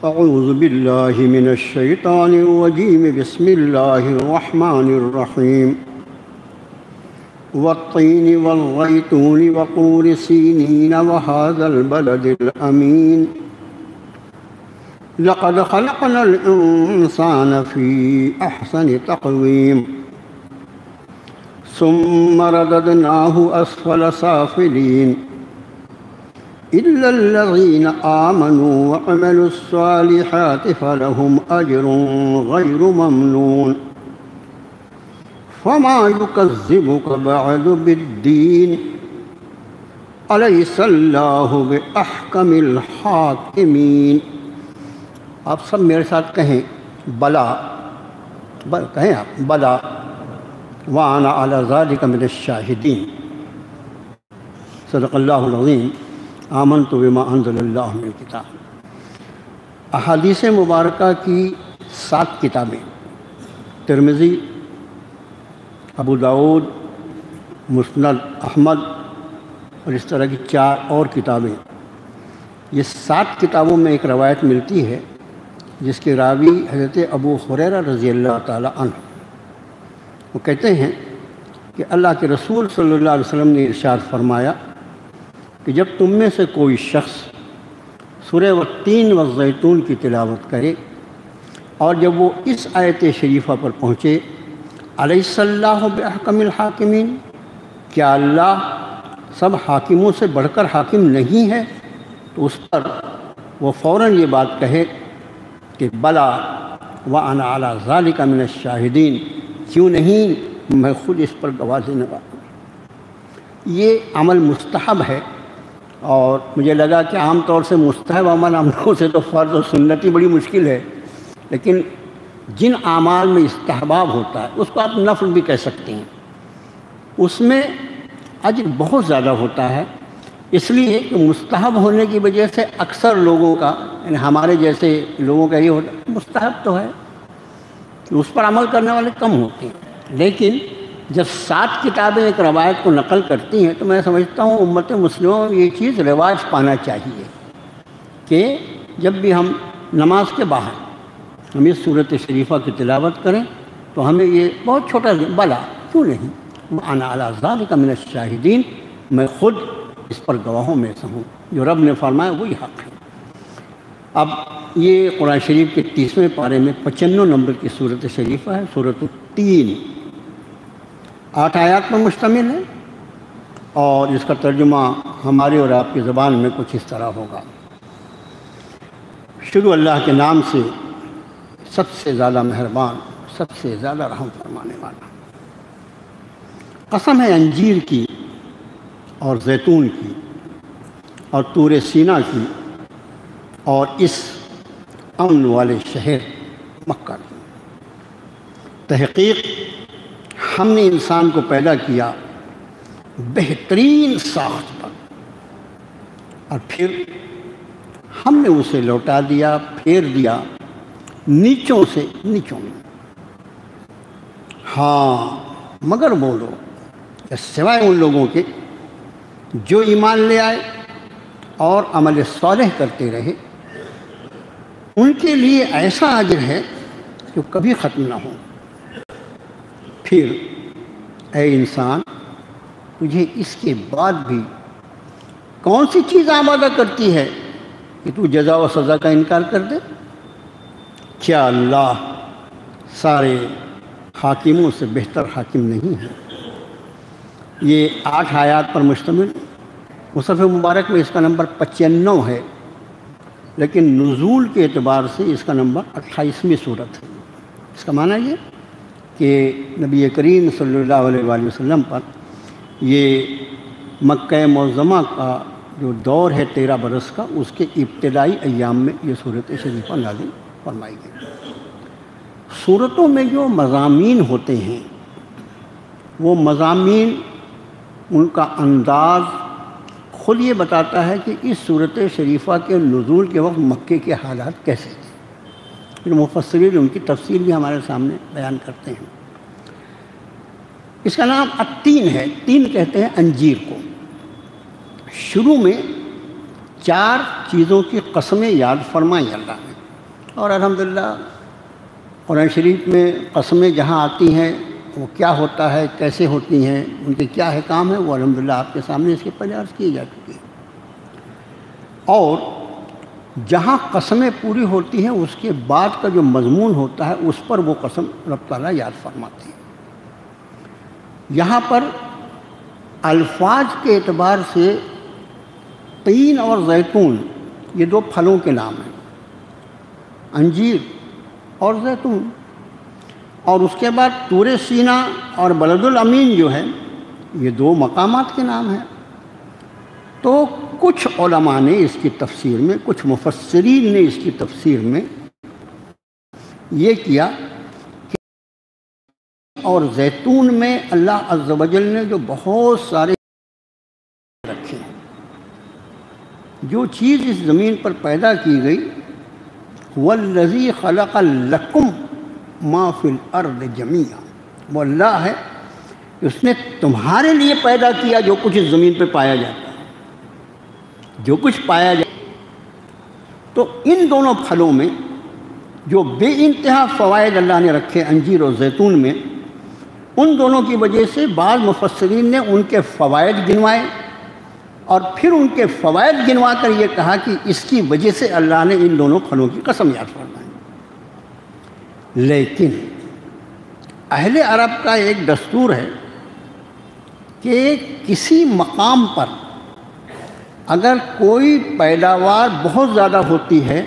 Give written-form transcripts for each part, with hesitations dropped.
اعوذ باللہ من الشیطان الرجیم بسم اللہ الرحمن الرحیم والطین والزیتون وطور سینین وهذا البلد الامین لقد خلقنا الانسان فی احسن تقویم ثم رددناه اسفل سافلین إلا الذين آمنوا وعملوا الصالحات فلهم أجر غير ممنون فما يكذبك بعد بالدين أليس الله بأحكم الحاكمين. آپ سب میرے ساتھ کہیں بلا، کہیں آپ بلا وأنا على ذلك من الشاهدين. صدق اللہ العظیم. آمنت بما انزل اللہ من کتاب. احادیث مبارکہ کی 7 کتابیں، ترمذی، ابو داؤد، مسند احمد اور اس طرح کی 4 اور کتابیں، یہ 7 کتابوں میں ایک روایت ملتی ہے جس کے راوی حضرت ابو ہریرہ رضی اللہ تعالی عنہ. وہ کہتے ہیں کہ اللہ کے رسول صلی اللہ علیہ وسلم نے ارشاد فرمایا کہ جب تم میں سے کوئی شخص سورہ والتین والزیتون کی تلاوت کرے اور جب وہ اس آیت شریفہ پر پہنچے الیس اللہ بأحکم الحاکمین، کیا اللہ سب حاکموں سے بڑھ کر حاکم نہیں ہے، تو اس پر وہ فوراً یہ بات کہے کہ بلا وأنا علی ذلک من الشاہدین، کیوں نہیں، میں خود اس پر گواہ دینے والا ہوں. یہ عمل مستحب ہے، اور مجھے لگا کہ عام طور سے مستحب عمل ہم لوگوں سے تو فرض و سنتی بڑی مشکل ہے، لیکن جن اعمال میں استحباب ہوتا ہے اس کو آپ نفل بھی کہہ سکتے ہیں، اس میں اجر بہت زیادہ ہوتا ہے. اس لیے کہ مستحب ہونے کی وجہ سے اکثر لوگوں کا، یعنی ہمارے جیسے لوگوں کا یہ ہوتا ہے مستحب تو ہے، اس پر عمل کرنے والے کم ہوتے ہیں. لیکن جب 7 کتابیں ایک روایت کو نقل کرتی ہیں تو میں سمجھتا ہوں امت مسلموں میں یہ چیز رواج پانا چاہیے کہ جب بھی ہم نماز کے باہر ہم اس صورت شریفہ کی تلاوت کریں تو ہمیں یہ بہت چھوٹا بلا کیوں نہیں، وأنا علی ذلک من الشاہدین، میں خود اس پر گواہوں میں سے ہوں، جو رب نے فرمایا وہی حق ہے. اب یہ قرآن شریف کے 30ویں پارے میں 95 نمبر کی صورت شریفہ ہے، سورۃ التین، 8 آیات پر مشتمل ہے، اور اس کا ترجمہ ہماری اور آپ کی زبان میں کچھ اس طرح ہوگا. شروع اللہ کے نام سے، سب سے زیادہ مہربان، سب سے زیادہ رحم فرمانے والا. قسم ہے انجیر کی اور زیتون کی اور طور سینا کی اور اس امن والے شہر مکہ کی. تحقیق ہم نے انسان کو پیدا کیا بہترین ساخت پر، اور پھر ہم نے اسے لوٹا دیا، پھیر دیا نیچوں سے نیچوں میں. ہاں مگر وہ لوگ، سوائے ان لوگوں کے جو ایمان لے آئے اور عمل صالح کرتے رہے، ان کے لیے ایسا اجر ہے جو کبھی ختم نہ ہو. پھر اے انسان، تجھے اس کے بعد بھی کون سی چیز آمادہ کرتی ہے کہ تو جزا و سزا کا انکار کر دے؟ کیا اللہ سارے حاکموں سے بہتر حاکم نہیں ہے؟ یہ 8 آیات پر مشتمل مصحف مبارک میں اس کا نمبر 95 ہے، لیکن نزول کے اعتبار سے اس کا نمبر 28ویں صورت ہے. اس کا معنی یہ کہ نبی کریم صلی اللہ علیہ وآلہ وسلم پر یہ مکہ معظمہ کا جو دور ہے 13 برس کا، اس کے ابتدائی ایام میں یہ صورت شریفہ نازل فرمائی گئی. صورتوں میں جو مضامین ہوتے ہیں وہ مضامین، ان کا انداز خود یہ بتاتا ہے کہ اس صورت شریفہ کے نزول کے وقت مکے کے حالات کیسے تھے. پھر مفسرین ان کی تفصیل بھی ہمارے سامنے بیان کرتے ہیں. اس کا نام التین ہے. تین کہتے ہیں انجیر کو. شروع میں 4 چیزوں کی قسمیں یاد فرمائی اللہ نے، اور الحمدللہ قرآن شریف میں قسمیں جہاں آتی ہیں وہ کیا ہوتا ہے، کیسے ہوتی ہیں، ان کے کیا احکام ہیں، وہ الحمدللہ آپ کے سامنے اس کے پہلے عرض کی جا چکی ہے۔ اور جہاں قسمیں پوری ہوتی ہیں اس کے بعد کا جو مضمون ہوتا ہے اس پر وہ قسم رب تعالیٰ یاد فرماتے ہیں۔ یہاں پر الفاظ کے اعتبار سے تین اور زیتون یہ 2 پھلوں کے نام ہیں، انجیر اور زیتون، اور اس کے بعد طور سینا اور بلد الامین جو ہے یہ 2 مقامات کے نام ہیں۔ تو کچھ علماء نے اس کی تفسیر میں، کچھ مفسرین نے اس کی تفسیر میں یہ کیا کہ اور زیتون میں اللہ عز و جل نے جو بہت سارے رکھے ہیں، جو چیز اس زمین پر پیدا کی گئی، وَالَّذِي خَلَقَ لَكُمْ مَا فِي الْأَرْضِ جَمِيعًا، وہ اللہ ہے کہ اس نے تمہارے لیے پیدا کیا جو کچھ اس زمین پہ پایا جاتا ہے، جو کچھ پایا جائے۔ تو ان دونوں پھلوں میں جو بے انتہا فوائد اللہ نے رکھے انجیر اور زیتون میں، ان دونوں کی وجہ سے بعض مفسرین نے ان کے فوائد گنوائے، اور پھر ان کے فوائد گنوا کر یہ کہا کہ اس کی وجہ سے اللہ نے ان دونوں پھلوں کی قسم یاد فرمائی۔ لیکن اہل عرب کا ایک دستور ہے کہ کسی مقام پر اگر کوئی پیداوار بہت زیادہ ہوتی ہے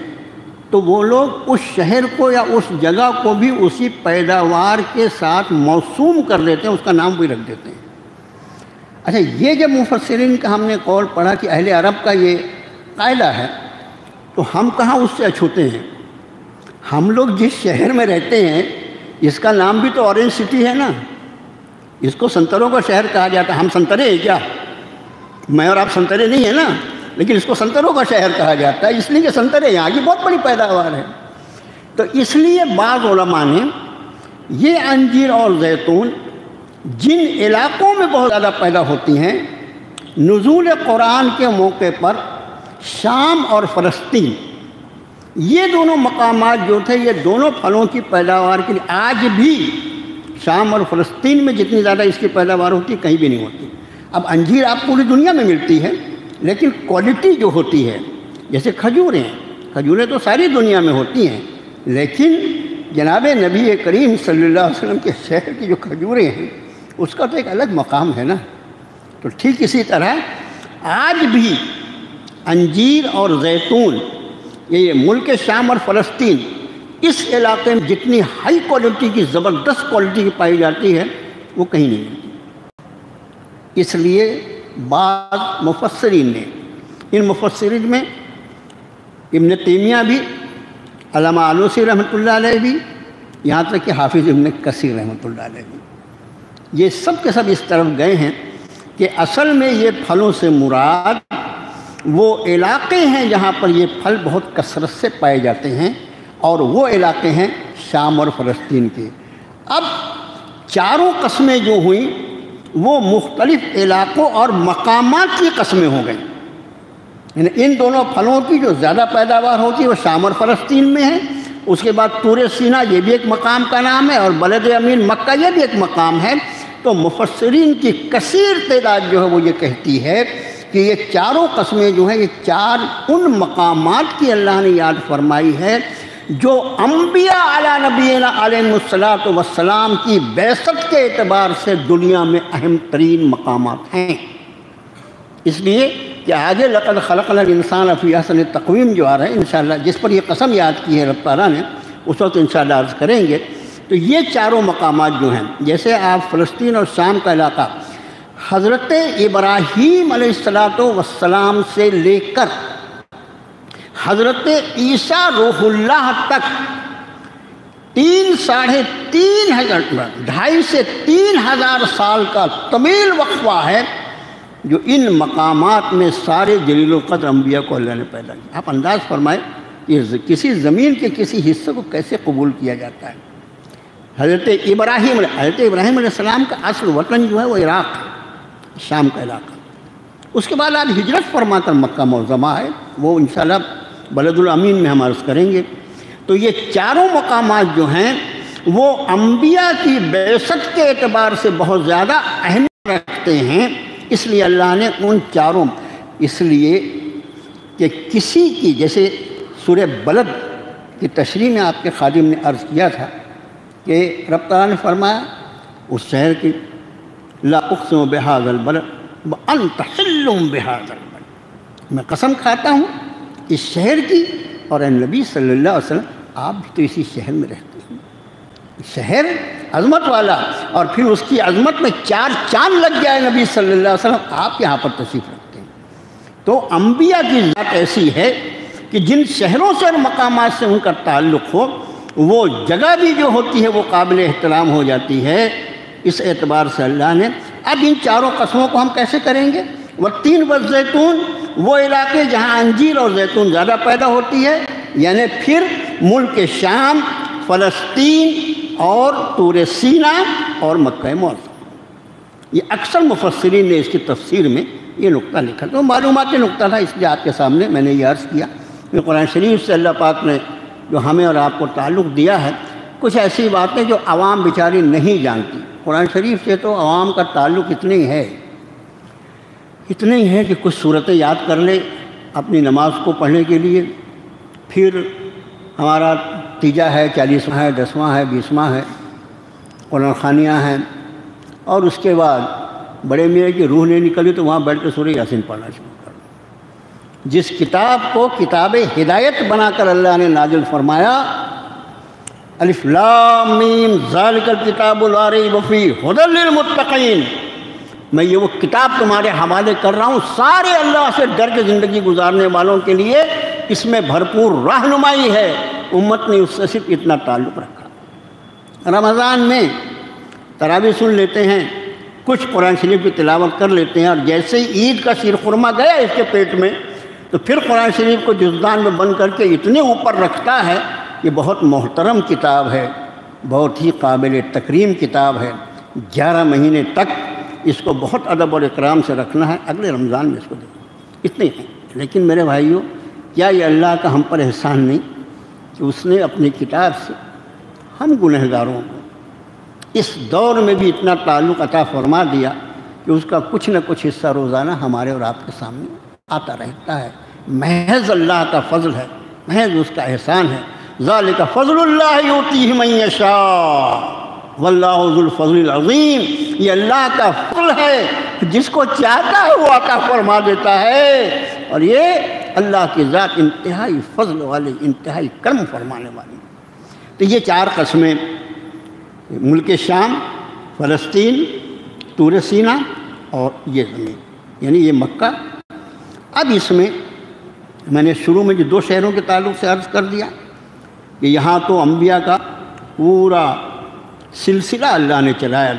تو وہ لوگ اس شہر کو یا اس جگہ کو بھی اسی پیداوار کے ساتھ موسوم کر دیتے ہیں، اس کا نام بھی رکھ دیتے ہیں۔ اچھا، یہ جب مفسرین کا ہم نے قول پڑھا کہ اہل عرب کا یہ قاعدہ ہے، تو ہم کہاں اس سے اچھوتے ہیں؟ ہم لوگ جس شہر میں رہتے ہیں اس کا نام بھی تو اورنج سٹی ہے نا، اس کو سنتروں کا شہر کہا جاتا ہے۔ ہم سنترے ہیں کیا؟ میں اور آپ سنترے نہیں ہیں نا، لیکن اس کو سنتروں کا شہر کہا جاتا ہے، اس لیے کہ سنترے یہاں کی بہت بڑی پیداوار ہے۔ تو اس لیے بعض علماء نے یہ انجیر اور زیتون جن علاقوں میں بہت زیادہ پیدا ہوتی ہیں، نزول قرآن کے موقع پر شام اور فلسطین، یہ دونوں مقامات جو تھے، یہ دونوں پھلوں کی پیداوار کے لیے آج بھی شام اور فلسطین میں جتنی زیادہ اس کی پیداوار ہوتی ہے کہیں بھی نہیں ہوتی۔ اب انجیر آپ پوری دنیا میں ملتی ہے، لیکن کوالٹی جو ہوتی ہے، جیسے کھجوریں ہیں، کھجوریں تو ساری دنیا میں ہوتی ہیں، لیکن جناب نبی کریم صلی اللہ علیہ وسلم کے شہر کی جو کھجوریں ہیں اس کا تو ایک الگ مقام ہے نا۔ تو ٹھیک اسی طرح آج بھی انجیر اور زیتون یہ ملک شام اور فلسطین، اس علاقے میں جتنی ہائی کوالٹی کی، زبردست کوالٹی کی پائی جاتی ہے وہ کہیں نہیں ملتی۔ اس لیے بعض مفسرین نے، ان مفسرین میں ابن تیمیہ بھی، علامہ آلوسی رحمۃ اللہ علیہ بھی، یہاں تک کہ حافظ ابن کثیر رحمۃ اللہ علیہ بھی، یہ سب کے سب اس طرف گئے ہیں کہ اصل میں یہ پھلوں سے مراد وہ علاقے ہیں جہاں پر یہ پھل بہت کثرت سے پائے جاتے ہیں، اور وہ علاقے ہیں شام اور فلسطین کے۔ اب چاروں قسمیں جو ہوئیں وہ مختلف علاقوں اور مقامات کی قسمیں ہو گئیں، یعنی ان دونوں پھلوں کی جو زیادہ پیداوار ہوتی ہے وہ شام اور فلسطین میں ہے، اس کے بعد طور سینا یہ بھی ایک مقام کا نام ہے، اور بلد امین مکہ یہ بھی ایک مقام ہے۔ تو مفسرین کی کثیر تعداد جو ہے وہ یہ کہتی ہے کہ یہ چاروں قسمیں جو ہیں یہ 4 ان مقامات کی اللہ نے یاد فرمائی ہے جو انبیاء علی نبینا علیہ الصلاۃ والسلام کی بعثت کے اعتبار سے دنیا میں اہم ترین مقامات ہیں۔ اس لیے کہ آگے لقد خلقنا الانسان فی احسن تقویم جو آ رہا ہے انشاءاللہ، جس پر یہ قسم یاد کی ہے رب تعالیٰ نے، اس وقت انشاءاللہ عرض کریں گے۔ تو یہ چاروں مقامات جو ہیں، جیسے آپ فلسطین اور شام کا علاقہ حضرت ابراہیم علیہ السلام سے لے کر حضرت عیسیٰ روح اللہ تک 2.5 سے 3 ہزار سال کا طویل وقفہ ہے جو ان مقامات میں سارے جلیل القدر انبیاء کو اللہ نے پیدا کیا۔ آپ انداز فرمائیں یہ کسی زمین کے کسی حصے کو کیسے قبول کیا جاتا ہے۔ حضرت ابراہیم علیہ السلام کا اصل وطن جو ہے وہ عراق ہے، شام کا علاقہ، اس کے بعد آپ ہجرت فرما کر مکہ معظمہ آئے، وہ انشاءاللہ بلد الامین میں ہم عرض کریں گے۔ تو یہ چاروں مقامات جو ہیں وہ انبیاء کی بعثت کے اعتبار سے بہت زیادہ اہمیت رکھتے ہیں، اس لیے اللہ نے ان چاروں، اس لیے کہ کسی کی، جیسے سورہ بلد کی تشریح میں آپ کے خادم نے عرض کیا تھا کہ رب تعالیٰ نے فرمایا اس شہر کی لا اقسم بہذا البلد وانت حل بہذا البلد، میں قسم کھاتا ہوں اس شہر کی، اور اے نبی صلی اللہ علیہ وسلم آپ بھی تو اسی شہر میں رہتے ہیں، شہر عظمت والا، اور پھر اس کی عظمت میں 4 چاند لگ جائے نبی صلی اللہ علیہ وسلم آپ یہاں پر تشریف رکھتے ہیں۔ تو انبیاء کی ذات ایسی ہے کہ جن شہروں سے اور مقامات سے ان کا تعلق ہو، وہ جگہ بھی جو ہوتی ہے وہ قابل احترام ہو جاتی ہے۔ اس اعتبار سے اللہ نے اب ان چاروں قسموں کو ہم کیسے کریں گے؟ والتین والزیتون، وہ علاقے جہاں انجیر اور زیتون زیادہ پیدا ہوتی ہے، یعنی پھر ملک شام، فلسطین اور طور سینا اور مکہ معظمہ۔ یہ اکثر مفسرین نے اس کی تفسیر میں یہ نقطہ لکھا، تو معلوماتی نقطہ تھا، اس لیے آپ کے سامنے میں نے یہ عرض کیا کہ قرآن شریف سے اللہ پاک نے جو ہمیں اور آپ کو تعلق دیا ہے، کچھ ایسی باتیں جو عوام بیچاری نہیں جانتی۔ قرآن شریف سے تو عوام کا تعلق اتنا ہی ہے کہ کچھ صورتیں یاد کر لے اپنی نماز کو پڑھنے کے لیے، پھر ہمارا تیجہ ہے، 40واں ہے، 10واں ہے، 20واں ہے، قرآن خوانیاں ہیں، اور اس کے بعد بڑے میاں کی روح نہیں نکلی تو وہاں بیٹھ کے سورہ یاسین پڑھنا شروع کر دو۔ جس کتاب کو کتاب ہدایت بنا کر اللہ نے نازل فرمایا، الف لام میم ذالک الکتاب لا ریب فیہ ھدی للمتقین، میں یہ وہ کتاب تمہارے حوالے کر رہا ہوں سارے اللہ سے ڈر کے زندگی گزارنے والوں کے لیے، اس میں بھرپور رہنمائی ہے۔ امت نے اس سے صرف اتنا تعلق رکھا۔ رمضان میں تراویح سن لیتے ہیں، کچھ قرآن شریف کی تلاوت کر لیتے ہیں، اور جیسے ہی عید کا شیر خرما گیا اس کے پیٹ میں تو پھر قرآن شریف کو جزدان میں بند کر کے اتنے اوپر رکھتا ہے کہ بہت محترم کتاب ہے، بہت ہی قابل تکریم کتاب ہے۔ 11 مہینے تک اس کو بہت ادب اور اکرام سے رکھنا ہے، اگلے رمضان میں اس کو دیکھیں، اتنے ہیں۔ لیکن میرے بھائیوں، کیا یہ اللہ کا ہم پر احسان نہیں کہ اس نے اپنی کتاب سے ہم گنہگاروں کو اس دور میں بھی اتنا تعلق عطا فرما دیا کہ اس کا کچھ نہ کچھ حصہ روزانہ ہمارے اور آپ کے سامنے آتا رہتا ہے۔ محض اللہ کا فضل ہے، محض اس کا احسان ہے۔ ذالک فضل اللہ یؤتیہ من یشاء واللہ ذو الفضل العظیم، یہ اللہ کا فضل ہے، جس کو چاہتا ہے وہ عطا فرما دیتا ہے، اور یہ اللہ کی ذات انتہائی فضل والی، انتہائی کرم فرمانے والی۔ تو یہ 4 قسمیں، ملک شام، فلسطین، طور سینا اور یہ زمین، یعنی یہ مکہ۔ اب اس میں نے شروع میں جو 2 شہروں کے تعلق سے عرض کر دیا کہ یہاں تو انبیاء کا پورا سلسلہ اللہ نے چلایا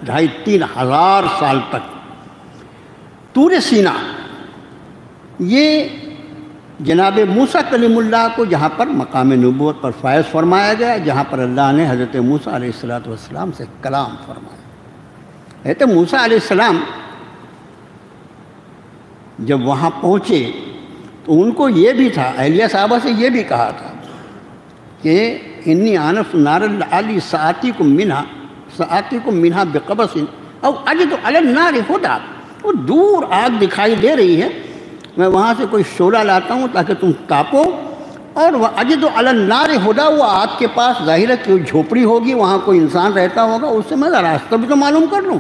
2,500-3 ہزار سال تک۔ طور سینا یہ جناب موسیٰ کلیم اللہ کو جہاں پر مقام نبوت پر فائز فرمایا گیا، جہاں پر اللہ نے حضرت موسیٰ علیہ السلام سے کلام فرمایا۔ حضرت موسیٰ علیہ السلام جب وہاں پہنچے تو ان کو یہ بھی تھا، اہلیہ صاحبہ سے یہ بھی کہا تھا کہ انی آنف نار العلی سآتیکم منہا بقبس او اجد علی النار ہدی، وہ دور آگ دکھائی دے رہی ہے، میں وہاں سے کوئی شعلہ لاتا ہوں تاکہ تم تاپو، اور وہ اجد علی النار ہدی، وہ آگ کے پاس ظاہر ہے کہ جھوپڑی ہوگی، وہاں کوئی انسان رہتا ہوگا، اس سے میں راستہ بھی تو معلوم کر لوں۔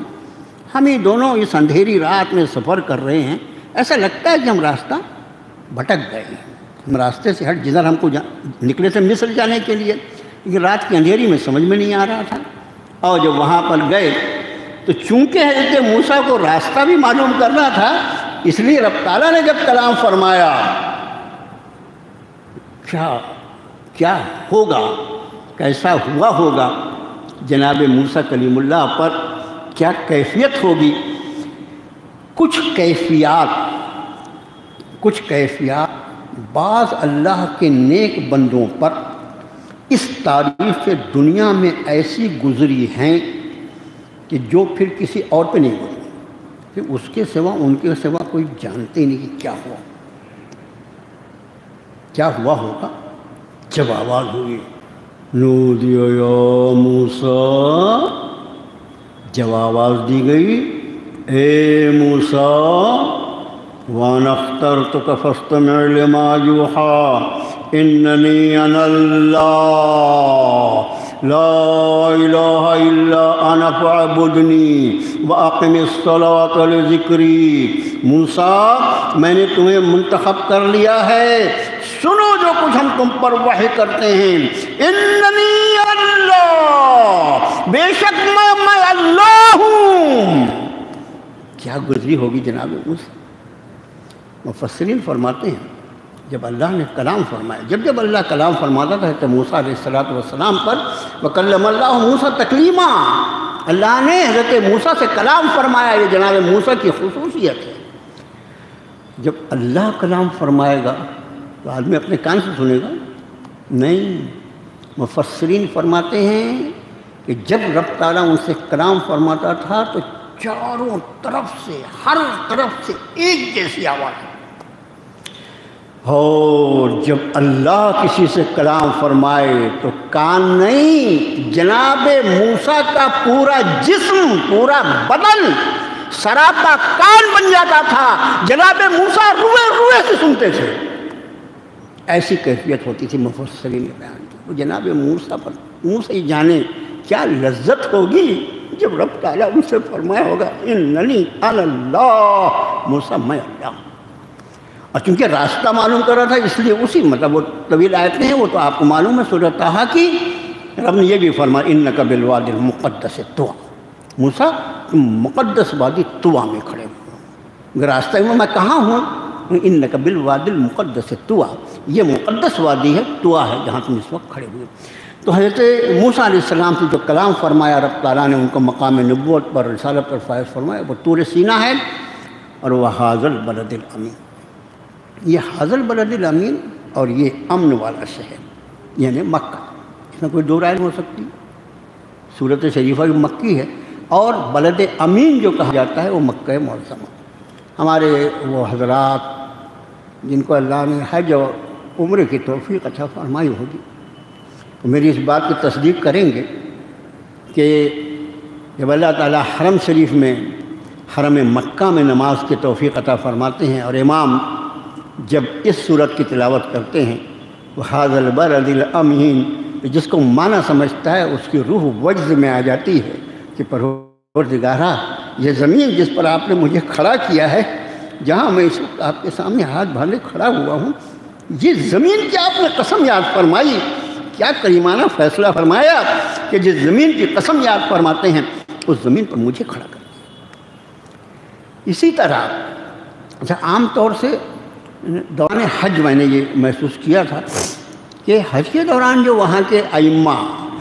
ہم ہی دونوں اس اندھیری رات میں سفر کر رہے ہیں، ایسا لگتا ہے کہ ہم راستہ بھٹک گئے ہیں، ہم راستے سے ہٹ، جدھر ہم کو نکلے تھے مصر جانے کے لیے، لیکن رات کی اندھیری میں سمجھ میں نہیں آ رہا تھا۔ اور جب وہاں پر گئے تو چونکہ حضرت موسیٰ کو راستہ بھی معلوم کرنا تھا، اس لیے رب تعالیٰ نے جب کلام فرمایا کیا ہوگا، کیسا ہوا ہوگا جناب موسیٰ کلیم اللہ پر، کیا کیفیت ہوگی، کچھ کیفیات بعض اللہ کے نیک بندوں پر اس تاریخ دنیا میں ایسی گزری ہیں کہ جو پھر کسی اور پہ نہیں گزری۔ پھر اس کے سوا ان کے سوا کوئی جانتے ہی نہیں کہ کیا ہوا، کیا ہوا ہوگا۔ جب آواز ہوئی نودی یا موسیٰ، جب آواز دی گئی اے موسیٰ وَأَنَا اخْتَرْتُكَ فَاسْتَمِعْ لِمَا يُوحَىٰ إِنَّنِي أَنَا اللَّهُ لَا إِلَٰهَ إِلَّا أَنَا فَاعْبُدْنِي وَأَقِمِ الصَّلَاةَ لِذِكْرِي۔ موسیٰ میں نے تمہیں منتخب کر لیا ہے، سنو جو کچھ ہم تم پر وحی کرتے ہیں۔ اِنَّنِي اللَّهُ، بے شک میں اللہ ہوں۔ کیا گزری ہوگی جناب موسیٰ۔ مفسرین فرماتے ہیں جب اللہ نے کلام فرمایا، جب اللہ کلام فرماتا تھا حضرت موسیٰ علیہ السلام پر، وَكَلَّمَ اللَّهُ مُوسَىٰ تَكْلِيمًا، اللہ نے حضرت موسیٰ سے کلام فرمایا، یہ جناب موسیٰ کی خصوصیت ہے۔ جب اللہ کلام فرمائے گا تو آدمی اپنے کان سے سنے گا؟ نہیں، مفسرین فرماتے ہیں کہ جب رب تعالیٰ ان سے کلام فرماتا تھا تو چاروں طرف سے، ہر طرف سے ایک جیسی آواز ہے۔ اور جب اللہ کسی سے کلام فرمائے تو کان نہیں، جناب موسیٰ کا پورا جسم، پورا بدن سراپا کان بن جاتا تھا، جناب موسیٰ روئے روئے سے سنتے تھے۔ ایسی کیفیت ہوتی تھی، مفسرین نے بیان کی۔ وہ جناب موسیٰ پر منہ سے ہی جانے کیا لذت ہوگی جب رب تعالیٰ ان سے فرمایا ہوگا اننی انا اللہ، موسیٰ میں اللہ ہوں۔ اور چونکہ راستہ معلوم کر رہا تھا اس لیے اسی مطلب وہ طویل آیتیں ہیں، وہ تو آپ کو معلوم ہے، سورۃ طٰہٰ کی رب نے یہ بھی فرمایا انک بالوادی المقدس طویٰ، موسیٰ تم مقدس وادی طویٰ میں کھڑے ہو۔ راستے میں کہاں ہوں؟ انک بالوادی المقدس طویٰ، یہ مقدس وادی ہے، طویٰ ہے جہاں تم اس وقت کھڑے ہوئے۔ تو حضرت موسیٰ علیہ السلام سے جو کلام فرمایا رب تعالیٰ نے، ان کو مقام نبوت پر، رسالت پر فائز فرمایا، وہ طور سینہ ہے اور وہ ھذا البلد الامین، یہ ھذا البلد الامین اور یہ امن والا شہر یعنی مکہ، اس میں کوئی دو رائے نہیں ہو سکتی۔ صورت شریفہ جو مکی ہے اور بلد امین جو کہا جاتا ہے وہ مکہ معظمہ۔ ہمارے وہ حضرات جن کو اللہ نے حج اور عمرے کی توفیق عطا فرمائی ہوگی میری اس بات کی تصدیق کریں گے کہ جب اللہ تعالیٰ حرم شریف میں، حرم مکہ میں نماز کی توفیق عطا فرماتے ہیں اور امام جب اس صورت کی تلاوت کرتے ہیں وَھَذَا الْبَلَدِ الْأَمِينَ، جس کو معنی سمجھتا ہے اس کی روح وجز میں آ جاتی ہے کہ پروردگارا یہ زمین جس پر آپ نے مجھے کھڑا کیا ہے، جہاں میں اس وقت آپ کے سامنے ہاتھ بھالے کھڑا ہوا ہوں، یہ زمین کی آپ نے قسم یاد فرمائی، کیا کریمانہ فیصلہ فرمایا کہ جس زمین کی قسم یاد فرماتے ہیں اس زمین پر مجھے کھڑا کر۔ اسی طرح عام طور سے دوران حج میں نے یہ محسوس کیا تھا کہ حج کے دوران جو وہاں کے ائمہ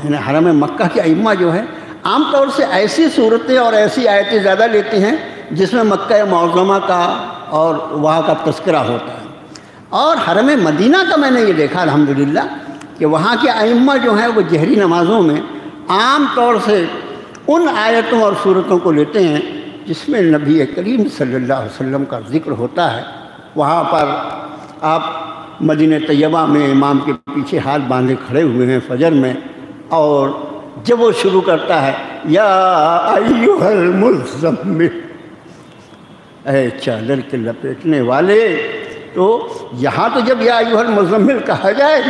یعنی حرم مکہ کے ائمہ جو ہیں عام طور سے ایسی صورتیں اور ایسی آیتیں زیادہ لیتے ہیں جس میں مکہ معظمہ کا اور وہاں کا تذکرہ ہوتا ہے، اور حرم مدینہ کا میں نے یہ دیکھا الحمدللہ کہ وہاں کے ائمہ جو ہیں وہ جہری نمازوں میں عام طور سے ان آیتوں اور صورتوں کو لیتے ہیں جس میں نبی کریم صلی اللہ علیہ وسلم کا ذکر ہوتا ہے۔ وہاں پر آپ مدینہ طیبہ میں امام کے پیچھے ہاتھ باندھے کھڑے ہوئے ہیں فجر میں، اور جب وہ شروع کرتا ہے یا ایھا المزمل، اے چادر کے لپیٹنے والے، تو یہاں تو جب یا ایھا المزمل کہا جائے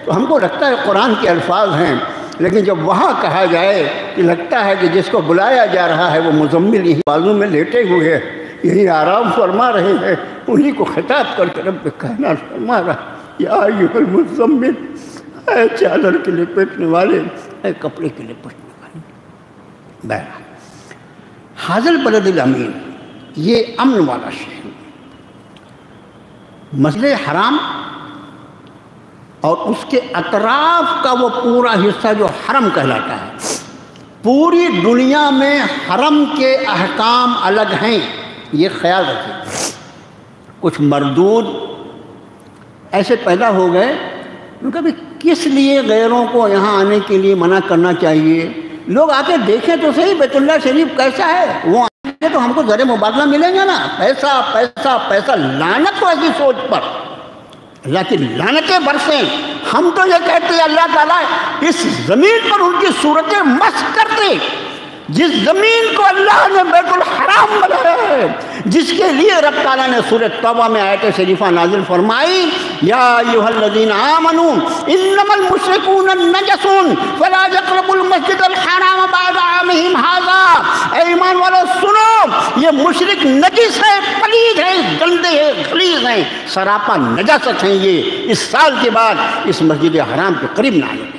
تو ہم کو لگتا ہے قرآن کے الفاظ ہیں، لیکن جب وہاں کہا جائے کہ لگتا ہے کہ جس کو بلایا جا رہا ہے وہ مزمل یہی بازو میں لیٹے ہوئے ہیں، یہی آرام فرما رہے ہیں، انہی کو خطاب کر کے رب کائنات فرما رہا ہے یا ایھا المزمل، اے چادر کے لپیٹنے والے، اے کپڑے کے لپیٹنے والے۔ بہرحال ھذا البلد الامین، یہ امن والا شہر، مسجد حرام اور اس کے اطراف کا وہ پورا حصہ جو حرم کہلاتا ہے۔ پوری دنیا میں حرم کے احکام الگ ہیں، یہ خیال رکھیں۔ کچھ مردود ایسے پیدا ہو گئے ان کا بھی کس لیے غیروں کو یہاں آنے کے لیے منع کرنا چاہیے؟ لوگ آ کے دیکھیں تو صحیح بیت اللہ شریف کیسا ہے، وہ آنے تو ہم کو ذرے مبادلہ ملیں گے نا، پیسہ پیسہ پیسہ، لعنت تو ایسی سوچ پر، اللہ کی لعنتیں برسیں۔ ہم تو یہ کہتے ہیں اللہ تعالیٰ اس زمین پر ان کی صورتیں مسخ کرتے، جس زمین کو اللہ نے بیت الحرام بنایا ہے، جس کے لیے رب تعالیٰ نے سورۃ توبہ میں آیت شریفہ نازل فرمائی، یا ایھا الذین آمنوا انما المشرکون نجس فلا یقربوا المسجد الحرام بعد عامہم ھذا، اے ایمان والو سنو، یہ مشرک نجس ہے، پلید ہے، گندے ہیں، خلیظ ہیں، سراپا نجاست ہیں، یہ اس سال کے بعد اس مسجد حرام کے قریب نہ آئے۔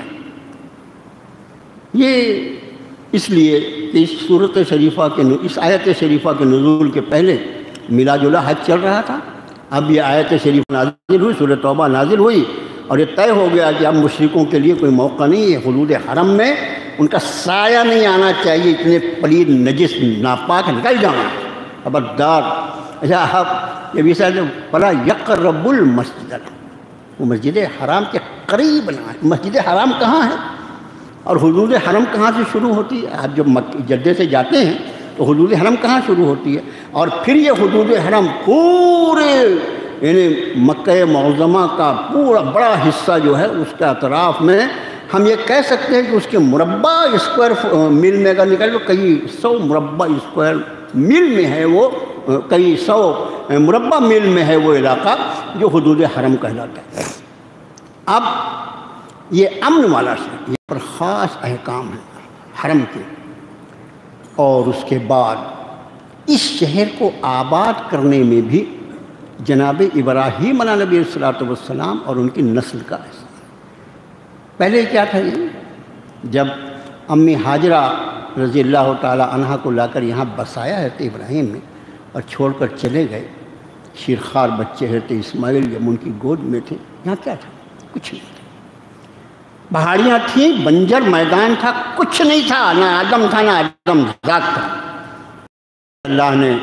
یہ اس لیے کہ اس صورت شریفہ کے اس آیت شریفہ کے نزول کے پہلے میلاد الحج چل رہا تھا، اب یہ آیت شریف نازل ہوئی، سورۃ توبہ نازل ہوئی، اور یہ طے ہو گیا کہ اب مشرکوں کے لیے کوئی موقع نہیں ہے، حدود حرم میں ان کا سایہ نہیں آنا چاہیے، اتنے پلید نجس ناپاک نکل جانا، خبردار۔ اچھا اب یہ بھی ساتھ فلا یقربوا المسجد، وہ مسجد حرام کے قریب نہ ہے۔ مسجد حرام کہاں ہے اور حدود حرم کہاں سے شروع ہوتی ہے؟ آپ جب جدے سے جاتے ہیں تو حدود حرم کہاں شروع ہوتی ہے، اور پھر یہ حدود حرم پورے یعنی مکہ معظمہ کا پورا بڑا حصہ جو ہے اس کے اطراف میں ہم یہ کہہ سکتے ہیں کہ اس کے مربع اسکوائر میل میں اگر نکل تو کئی 100 مربع اسکوائر میل میں ہے، وہ کئی 100 مربع میل میں ہے وہ علاقہ جو حدود حرم کہلاتا ہے۔ اب یہ امن والا شہر، یہ پر خاص احکام ہیں حرم کے، اور اس کے بعد اس شہر کو آباد کرنے میں بھی جناب ابراہیم علیہ نبی الصلوۃ والسلام اور ان کی نسل کا احسان۔ پہلے کیا تھا، یہ جب امی ہاجرہ رضی اللہ تعالی عنہا کو لا کر یہاں بسایا حضرت ابراہیم نے اور چھوڑ کر چلے گئے، شیرخوار بچے حضرت اسماعیل جب ان کی گود میں تھے، یہاں کیا تھا؟ کچھ نہیں تھا، پہاڑیاں تھیں، بنجر میدان تھا، کچھ نہیں تھا، نہ آدم تھا نہ آدم ذات تھا۔ اللہ نے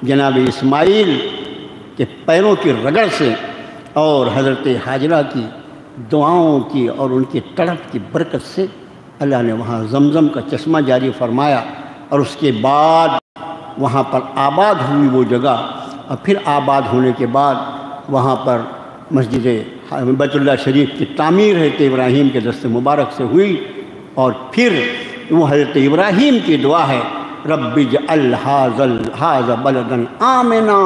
جناب اسماعیل کے پیروں کی رگڑ سے اور حضرت ہاجرہ کی دعاؤں کی اور ان کی تڑپ کی برکت سے اللہ نے وہاں زمزم کا چشمہ جاری فرمایا، اور اس کے بعد وہاں پر آباد ہوئی وہ جگہ، اور پھر آباد ہونے کے بعد وہاں پر مسجد بیت اللہ شریف کی تعمیر حضرت ابراہیم کے دست مبارک سے ہوئی، اور پھر وہ حضرت ابراہیم کی دعا ہے، رب اجعل ھذا بلدا آمنا،